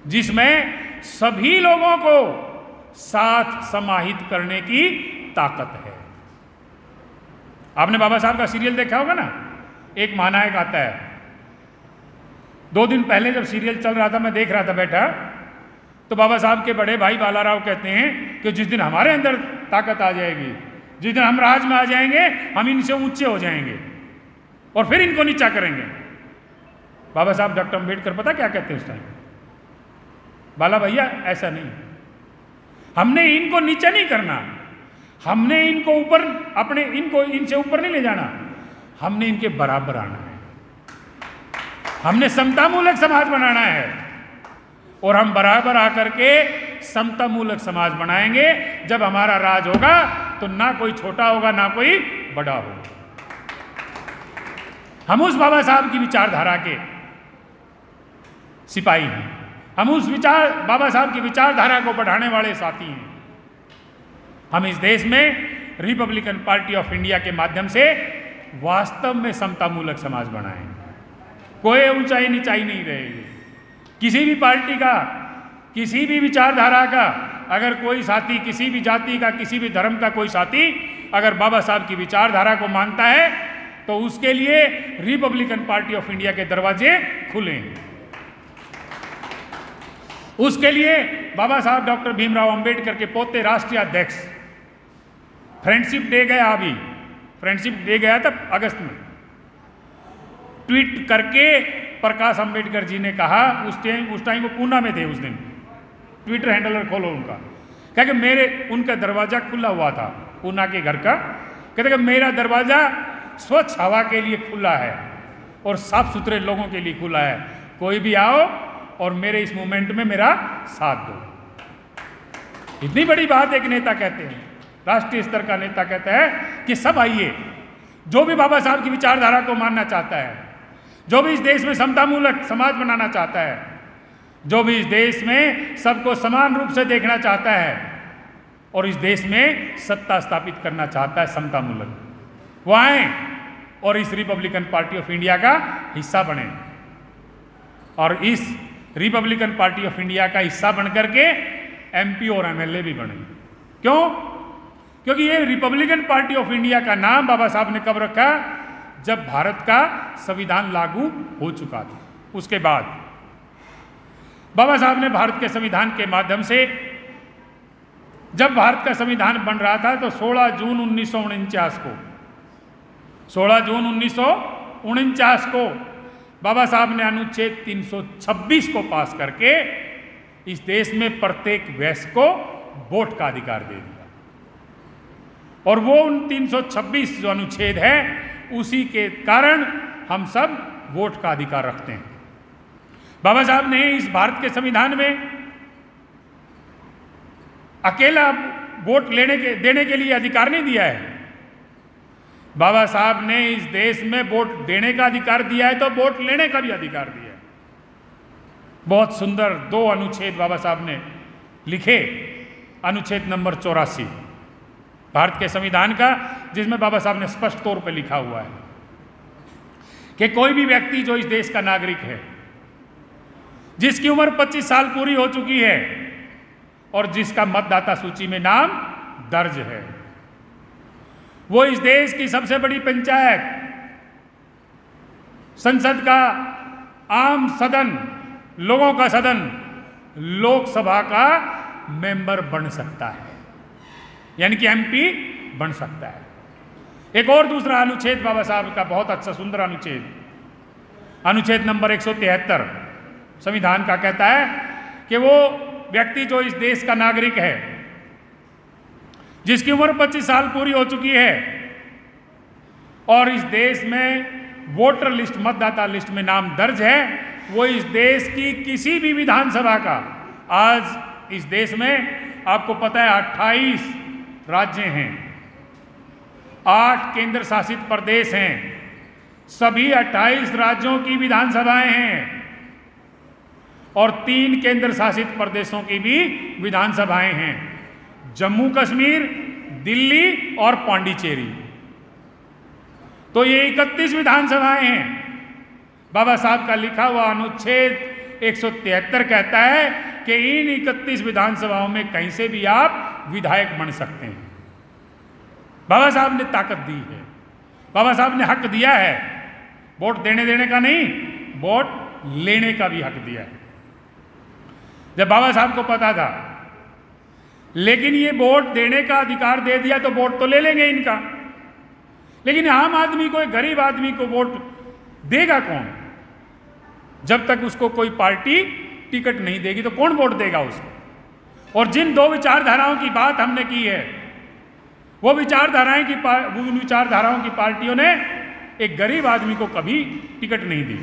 जिसमें सभी लोगों को साथ समाहित करने की ताकत है। आपने बाबा साहब का सीरियल देखा होगा ना, एक महानायक आता है। 2 दिन पहले जब सीरियल चल रहा था, मैं देख रहा था बैठा, तो बाबा साहब के बड़े भाई बालाराव कहते हैं कि जिस दिन हमारे अंदर ताकत आ जाएगी, जिस दिन हम राज में आ जाएंगे, हम इनसे ऊंचे हो जाएंगे और फिर इनको नीचा करेंगे। बाबा साहब डॉक्टर अंबेडकर पता क्या कहते हैं उस टाइम? बाला भैया ऐसा नहीं, हमने इनको नीचा नहीं करना, हमने इनको ऊपर, अपने इनको इनसे ऊपर नहीं ले जाना, हमने इनके बराबर आना है, हमने समतामूलक समाज बनाना है। और हम बराबर आकर के समतामूलक समाज बनाएंगे। जब हमारा राज होगा तो ना कोई छोटा होगा ना कोई बड़ा होगा। हम उस बाबा साहब की विचारधारा के सिपाही हैं, हम उस बाबा साहब की विचारधारा को बढ़ाने वाले साथी हैं। हम इस देश में रिपब्लिकन पार्टी ऑफ इंडिया के माध्यम से वास्तव में समतामूलक समाज बनाएंगे। कोई ऊंचाई नीचाई नहीं रहेगी। किसी भी पार्टी का, किसी भी विचारधारा का अगर कोई साथी, किसी भी जाति का, किसी भी धर्म का कोई साथी अगर बाबा साहब की विचारधारा को मानता है तो उसके लिए रिपब्लिकन पार्टी ऑफ इंडिया के दरवाजे खुले हैं। उसके लिए बाबा साहब डॉक्टर भीमराव अंबेडकर के पोते राष्ट्रीय अध्यक्ष, फ्रेंडशिप डे गया, अभी फ्रेंडशिप डे गया था अगस्त में, ट्वीट करके प्रकाश अंबेडकर जी ने कहा, उस टाइम वो पूना में थे, उस दिन ट्विटर हैंडलर खोलो उनका, कहा कि मेरे उनका दरवाज़ा खुला हुआ था पूना के घर का, कहते कि मेरा दरवाज़ा स्वच्छ हवा के लिए खुला है और साफ सुथरे लोगों के लिए खुला है, कोई भी आओ और मेरे इस मूवमेंट में मेरा साथ दो। इतनी बड़ी बात एक नेता कहते हैं, राष्ट्रीय स्तर का नेता कहता है कि सब आइए, जो भी बाबा साहब की विचारधारा को मानना चाहता है, जो भी इस देश में समतामूलक समाज बनाना चाहता है, जो भी इस देश में सबको समान रूप से देखना चाहता है और इस देश में सत्ता स्थापित करना चाहता है समतामूलक, वो आए और इस रिपब्लिकन पार्टी ऑफ इंडिया का हिस्सा बने। और इस रिपब्लिकन पार्टी ऑफ इंडिया का हिस्सा बनकर के एमपी और एमएलए भी बने। क्यों? क्योंकि ये रिपब्लिकन पार्टी ऑफ इंडिया का नाम बाबा साहब ने कब रखा? जब भारत का संविधान लागू हो चुका था। उसके बाद बाबा साहब ने भारत के संविधान के माध्यम से, जब भारत का संविधान बन रहा था तो 16 जून 1949 को 16 जून 1949 को बाबा साहब ने अनुच्छेद 326 को पास करके इस देश में प्रत्येक वयस्क को वोट का अधिकार दे दिया। और वो 326 जो अनुच्छेद है, उसी के कारण हम सब वोट का अधिकार रखते हैं। बाबा साहब ने इस भारत के संविधान में अकेला वोट देने के लिए अधिकार नहीं दिया है। बाबा साहब ने इस देश में वोट देने का अधिकार दिया है तो वोट लेने का भी अधिकार दिया है। बहुत सुंदर 2 अनुच्छेद बाबा साहब ने लिखे। अनुच्छेद नंबर 84 भारत के संविधान का, जिसमें बाबा साहब ने स्पष्ट तौर पर लिखा हुआ है कि कोई भी व्यक्ति जो इस देश का नागरिक है, जिसकी उम्र 25 साल पूरी हो चुकी है और जिसका मतदाता सूची में नाम दर्ज है, वो इस देश की सबसे बड़ी पंचायत, संसद का आम सदन, लोगों का सदन, लोकसभा का मेंबर बन सकता है, यानी कि एमपी बन सकता है। एक और दूसरा अनुच्छेद बाबा साहब का बहुत अच्छा सुंदर अनुच्छेद, अनुच्छेद नंबर 173 संविधान का कहता है कि वो व्यक्ति जो इस देश का नागरिक है, जिसकी उम्र 25 साल पूरी हो चुकी है और इस देश में वोटर लिस्ट, मतदाता लिस्ट में नाम दर्ज है, वो इस देश की किसी भी विधानसभा का, आज इस देश में आपको पता है 28 राज्य हैं, 8 केंद्र शासित प्रदेश हैं, सभी 28 राज्यों की विधानसभाएं हैं और 3 केंद्र शासित प्रदेशों की भी विधानसभाएं हैं, जम्मू कश्मीर, दिल्ली और पांडिचेरी। तो ये 31 विधानसभाएं हैं। बाबा साहब का लिखा हुआ अनुच्छेद 173 कहता है कि इन 31 विधानसभाओं में कहीं से भी आप विधायक बन सकते हैं। बाबा साहब ने ताकत दी है, बाबा साहब ने हक दिया है, वोट देने का नहीं, वोट लेने का भी हक दिया है। जब बाबा साहब को पता था, लेकिन ये वोट देने का अधिकार दे दिया तो वोट तो ले लेंगे इनका, लेकिन आम आदमी को, एक गरीब आदमी को वोट देगा कौन? जब तक उसको कोई पार्टी टिकट नहीं देगी तो कौन वोट देगा उसको? और जिन 2 विचारधाराओं की बात हमने की है, वो विचारधाराओं की पार्टियों ने एक गरीब आदमी को कभी टिकट नहीं दी।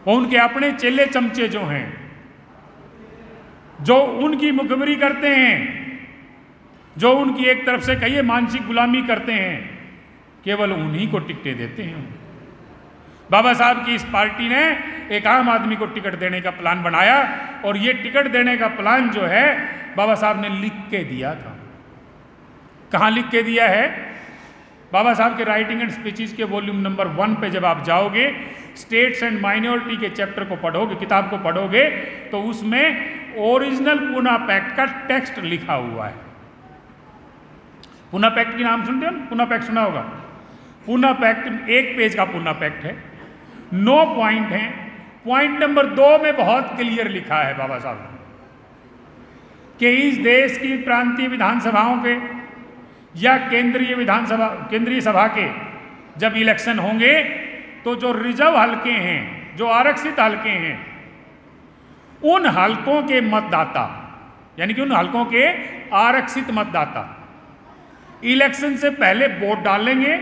वो उनके अपने चेले चमचे जो हैं, जो उनकी मुखबिरी करते हैं, जो उनकी एक तरफ से कहिए मानसिक गुलामी करते हैं, केवल उन्हीं को टिकटें देते हैं। बाबा साहब की इस पार्टी ने एक आम आदमी को टिकट देने का प्लान बनाया और ये टिकट देने का प्लान जो है बाबा साहब ने लिख के दिया था। कहाँ लिख के दिया है? बाबा साहब के राइटिंग एंड स्पीचेस के वॉल्यूम नंबर 1 पे जब आप जाओगे, स्टेट्स एंड माइनॉरिटी के चैप्टर को पढ़ोगे, किताब को पढ़ोगे, तो उसमें ओरिजिनल पूना पैक्ट का टेक्स्ट लिखा हुआ है। पूना पैक्ट की नाम सुनते हो? पूना पैक्ट सुना होगा। पूना पैक्ट 1 पेज का पूना पैक्ट है, 9 पॉइंट हैं। पॉइंट नंबर 2 में बहुत क्लियर लिखा है बाबा साहब ने कि इस देश की प्रांतीय विधानसभाओं के या केंद्रीय सभा के जब इलेक्शन होंगे तो जो रिजर्व हलके हैं, जो आरक्षित हलके हैं, उन हलकों के मतदाता, यानी कि उन हलकों के आरक्षित मतदाता इलेक्शन से पहले वोट डालेंगे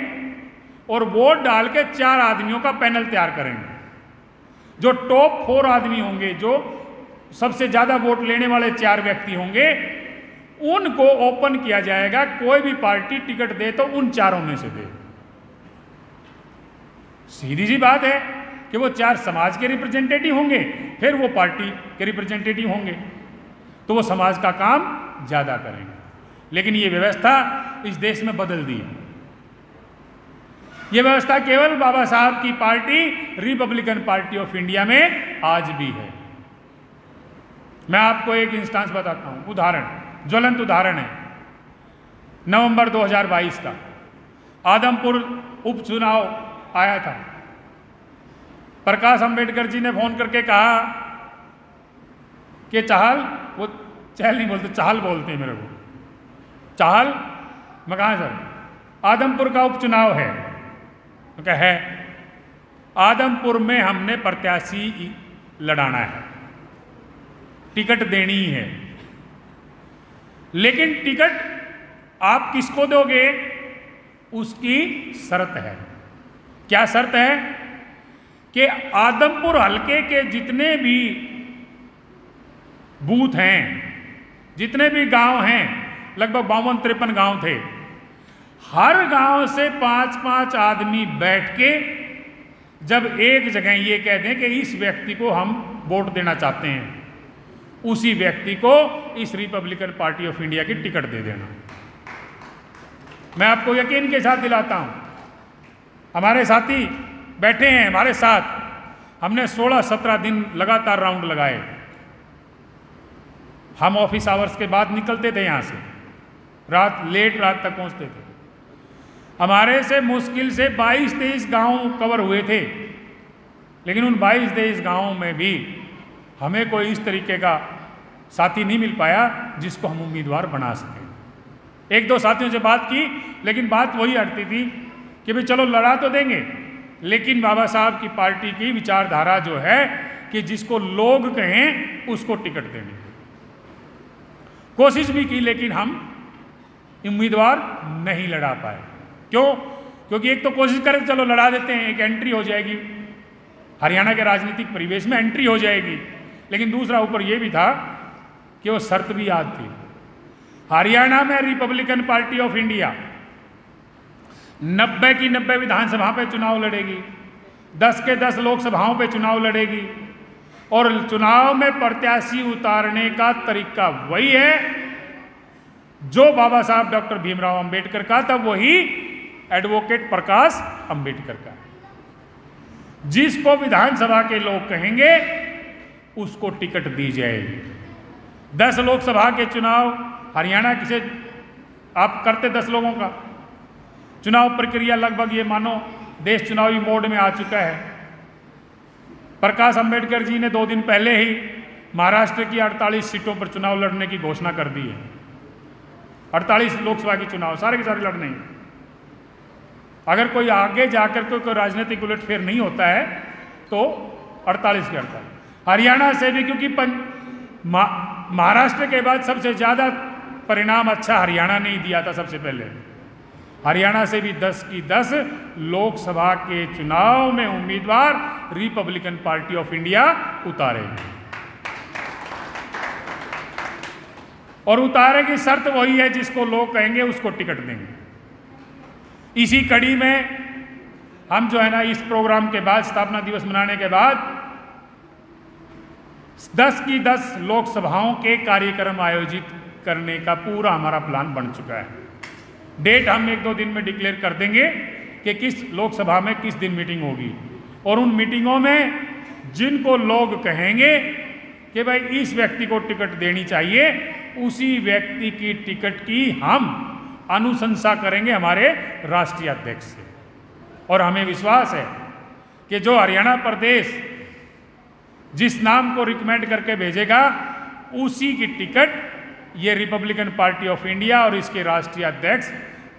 और वोट डाल के 4 आदमियों का पैनल तैयार करेंगे। जो टॉप 4 आदमी होंगे, जो सबसे ज्यादा वोट लेने वाले 4 व्यक्ति होंगे, उनको ओपन किया जाएगा। कोई भी पार्टी टिकट दे तो उन 4 में से दे। सीधी सी बात है कि वो 4 समाज के रिप्रेजेंटेटिव होंगे, फिर वो पार्टी के रिप्रेजेंटेटिव होंगे, तो वो समाज का काम ज्यादा करेंगे। लेकिन ये व्यवस्था इस देश में बदल दी है। ये व्यवस्था केवल बाबा साहब की party Republican party of India में आज भी है। मैं आपको एक इंस्टेंस बताता हूं, उदाहरण, ज्वलंत उदाहरण है। नवंबर 2022 का आदमपुर उपचुनाव आया था। प्रकाश अंबेडकर जी ने फोन करके कहा कि चाहल, वो चहल नहीं बोलते, चाहल बोलते हैं मेरे को, चाहल, मैं कहा सर, आदमपुर का उपचुनाव है। तो क्या है? आदमपुर में हमने प्रत्याशी लड़ाना है, टिकट देनी है, लेकिन टिकट आप किसको दोगे उसकी शर्त है। क्या शर्त है? कि आदमपुर हलके के जितने भी बूथ हैं, जितने भी गांव हैं, लगभग 52-53 गांव थे। हर गांव से 5-5 आदमी बैठ के जब एक जगह ये कह दें कि इस व्यक्ति को हम वोट देना चाहते हैं, उसी व्यक्ति को इस रिपब्लिकन पार्टी ऑफ इंडिया की टिकट दे देना। मैं आपको यकीन के साथ दिलाता हूं, हमारे साथी बैठे हैं हमारे साथ, हमने 16-17 दिन लगातार राउंड लगाए। हम ऑफिस आवर्स के बाद निकलते थे यहाँ से, लेट रात तक पहुँचते थे। हमारे से मुश्किल से 22-23 गांव कवर हुए थे, लेकिन उन 22-23 गांवों में भी हमें कोई इस तरीके का साथी नहीं मिल पाया जिसको हम उम्मीदवार बना सकें। 1-2 साथियों से बात की, लेकिन बात वही अटती थी कि भाई चलो लड़ा तो देंगे, लेकिन बाबा साहब की पार्टी की विचारधारा जो है कि जिसको लोग कहें उसको टिकट देंगे। कोशिश भी की, लेकिन हम उम्मीदवार नहीं लड़ा पाए। क्यों? क्योंकि एक तो कोशिश करें चलो लड़ा देते हैं, एक एंट्री हो जाएगी, हरियाणा के राजनीतिक परिवेश में एंट्री हो जाएगी, लेकिन दूसरा ऊपर ये भी था कि वो शर्त भी याद थी। हरियाणा में रिपब्लिकन पार्टी ऑफ इंडिया 90 की 90 विधानसभा पे चुनाव लड़ेगी, 10 के 10 लोकसभाओं पे चुनाव लड़ेगी, और चुनाव में प्रत्याशी उतारने का तरीका वही है जो बाबा साहब डॉक्टर भीमराव अंबेडकर का था, वही एडवोकेट प्रकाश अंबेडकर का। जिसको विधानसभा के लोग कहेंगे उसको टिकट दी जाएगी। 10 लोकसभा के चुनाव हरियाणा किसे आप करते 10 लोगों का चुनाव प्रक्रिया, लगभग ये मानो देश चुनावी मोड में आ चुका है। प्रकाश अंबेडकर जी ने 2 दिन पहले ही महाराष्ट्र की 48 सीटों पर चुनाव लड़ने की घोषणा कर दी है। 48 लोकसभा के चुनाव सारे के सारे लड़ने हैं। अगर कोई आगे जाकर कोई राजनीतिक उलटफेर नहीं होता है तो 48 के 48। हरियाणा से भी, क्योंकि महाराष्ट्र के बाद सबसे ज़्यादा परिणाम अच्छा हरियाणा ने ही दिया था सबसे पहले। हरियाणा से भी 10 की 10 लोकसभा के चुनाव में उम्मीदवार रिपब्लिकन पार्टी ऑफ इंडिया उतारेगी, और उतारे की शर्त वही है जिसको लोग कहेंगे उसको टिकट देंगे। इसी कड़ी में हम जो है ना, इस प्रोग्राम के बाद, स्थापना दिवस मनाने के बाद 10 की 10 लोकसभाओं के कार्यक्रम आयोजित करने का पूरा हमारा प्लान बन चुका है। डेट हम 1-2 दिन में डिक्लेयर कर देंगे कि किस लोकसभा में किस दिन मीटिंग होगी, और उन मीटिंगों में जिनको लोग कहेंगे कि भाई इस व्यक्ति को टिकट देनी चाहिए, उसी व्यक्ति की टिकट की हम अनुशंसा करेंगे हमारे राष्ट्रीय अध्यक्ष से। और हमें विश्वास है कि जो हरियाणा प्रदेश जिस नाम को रिकमेंड करके भेजेगा, उसी की टिकट ये रिपब्लिकन पार्टी ऑफ इंडिया और इसके राष्ट्रीय अध्यक्ष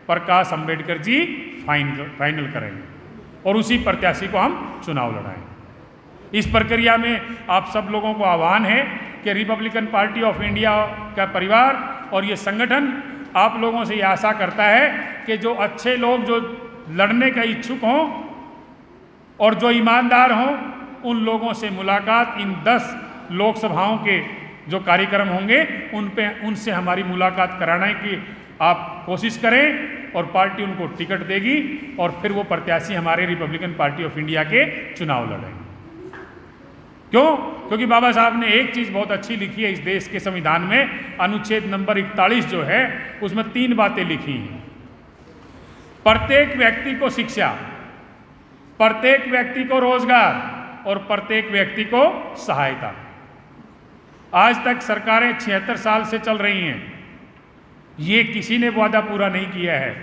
प्रकाश अंबेडकर जी फाइनल करेंगे, और उसी प्रत्याशी को हम चुनाव लड़ाएंगे। इस प्रक्रिया में आप सब लोगों को आह्वान है कि रिपब्लिकन पार्टी ऑफ इंडिया का परिवार और ये संगठन आप लोगों से ये आशा करता है कि जो अच्छे लोग जो लड़ने का इच्छुक हों और जो ईमानदार हों, उन लोगों से मुलाकात, इन 10 लोकसभाओं के जो कार्यक्रम होंगे उनसे हमारी मुलाकात कराने की आप कोशिश करें, और पार्टी उनको टिकट देगी, और फिर वो प्रत्याशी हमारे रिपब्लिकन पार्टी ऑफ इंडिया के चुनाव लड़ेंगे। क्यों? क्योंकि बाबा साहब ने एक चीज़ बहुत अच्छी लिखी है इस देश के संविधान में, अनुच्छेद नंबर 41 जो है उसमें 3 बातें लिखी हैं। प्रत्येक व्यक्ति को शिक्षा, प्रत्येक व्यक्ति को रोजगार, और प्रत्येक व्यक्ति को सहायता। आज तक सरकारें 76 साल से चल रही हैं, ये किसी ने वादा पूरा नहीं किया है।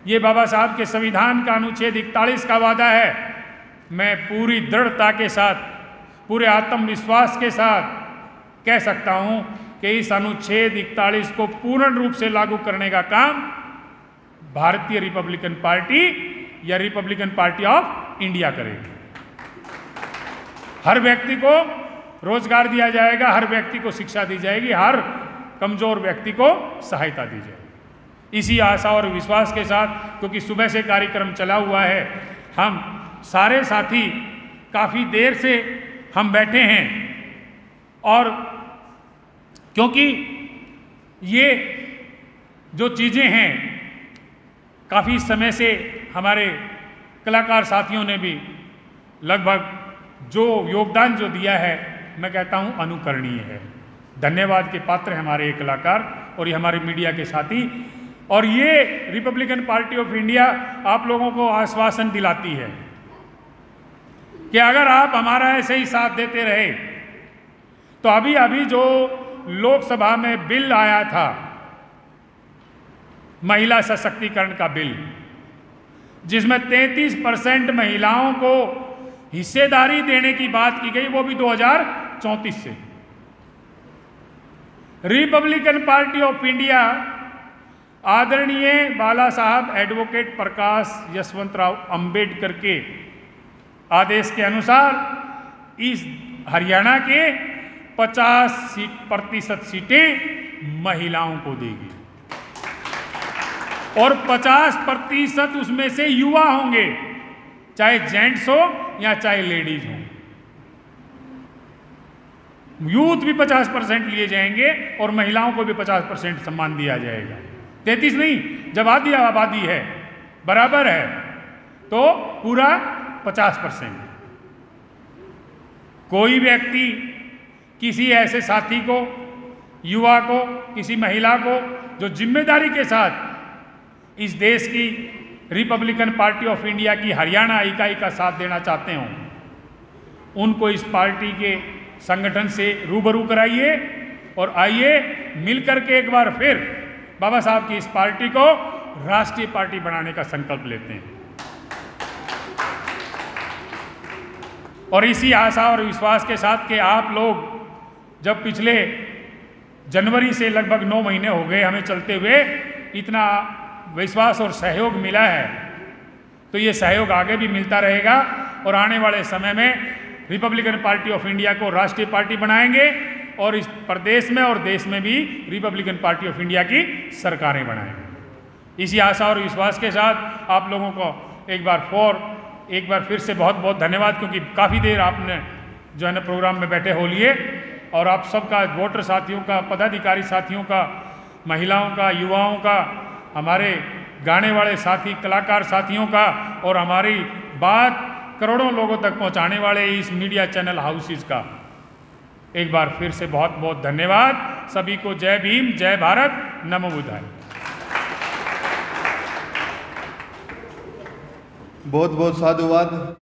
ये बाबा साहब के संविधान का अनुच्छेद 41 का वादा है। मैं पूरी दृढ़ता के साथ, पूरे आत्मविश्वास के साथ कह सकता हूं कि इस अनुच्छेद 41 को पूर्ण रूप से लागू करने का काम भारतीय रिपब्लिकन पार्टी या रिपब्लिकन पार्टी ऑफ इंडिया करेगी। हर व्यक्ति को रोजगार दिया जाएगा, हर व्यक्ति को शिक्षा दी जाएगी, हर कमजोर व्यक्ति को सहायता दी जाएगी। इसी आशा और विश्वास के साथ, क्योंकि सुबह से कार्यक्रम चला हुआ है, हम सारे साथी काफ़ी देर से हम बैठे हैं, और क्योंकि ये जो चीज़ें हैं काफ़ी समय से हमारे कलाकार साथियों ने भी लगभग जो योगदान जो दिया है, मैं कहता हूँ अनुकरणीय है। धन्यवाद के पात्र हैं हमारे ये कलाकार और ये हमारे मीडिया के साथी। और ये रिपब्लिकन पार्टी ऑफ इंडिया आप लोगों को आश्वासन दिलाती है कि अगर आप हमारा ऐसे ही साथ देते रहे तो अभी अभी जो लोकसभा में बिल आया था, महिला सशक्तिकरण का बिल, जिसमें 33% महिलाओं को हिस्सेदारी देने की बात की गई, वो भी 2034 से। रिपब्लिकन पार्टी ऑफ इंडिया आदरणीय बाला साहब एडवोकेट प्रकाश यशवंतराव अंबेडकर के आदेश के अनुसार इस हरियाणा के 50% सीटें महिलाओं को देगी और 50% उसमें से युवा होंगे, चाहे जेंट्स हो या चाहे लेडीज हो। यूथ भी 50% लिए जाएंगे और महिलाओं को भी 50% सम्मान दिया जाएगा। 33 नहीं, जब आधी आबादी है बराबर है तो पूरा 50%। कोई व्यक्ति किसी ऐसे साथी को, युवा को, किसी महिला को जो जिम्मेदारी के साथ इस देश की रिपब्लिकन पार्टी ऑफ इंडिया की हरियाणा इकाई का साथ देना चाहते हों, उनको इस पार्टी के संगठन से रूबरू कराइए और आइए मिलकर के एक बार फिर बाबा साहब की इस पार्टी को राष्ट्रीय पार्टी बनाने का संकल्प लेते हैं। और इसी आशा और विश्वास के साथ कि आप लोग जब पिछले जनवरी से लगभग 9 महीने हो गए हमें चलते हुए, इतना विश्वास और सहयोग मिला है, तो ये सहयोग आगे भी मिलता रहेगा और आने वाले समय में रिपब्लिकन पार्टी ऑफ इंडिया को राष्ट्रीय पार्टी बनाएंगे और इस प्रदेश में और देश में भी रिपब्लिकन पार्टी ऑफ इंडिया की सरकारें बनाएंगे। इसी आशा और विश्वास के साथ आप लोगों को एक बार फिर से बहुत बहुत धन्यवाद, क्योंकि काफ़ी देर आपने जो है ना प्रोग्राम में बैठे हो लिए, और आप सबका, वोटर साथियों का, पदाधिकारी साथियों का, महिलाओं का, युवाओं का, हमारे गाने वाले साथी कलाकार साथियों का और हमारी बात करोड़ों लोगों तक पहुंचाने वाले इस मीडिया चैनल हाउसेस का एक बार फिर से बहुत बहुत धन्यवाद। सभी को जय भीम, जय भारत, नमो बुद्धाय। बहुत बहुत साधुवाद।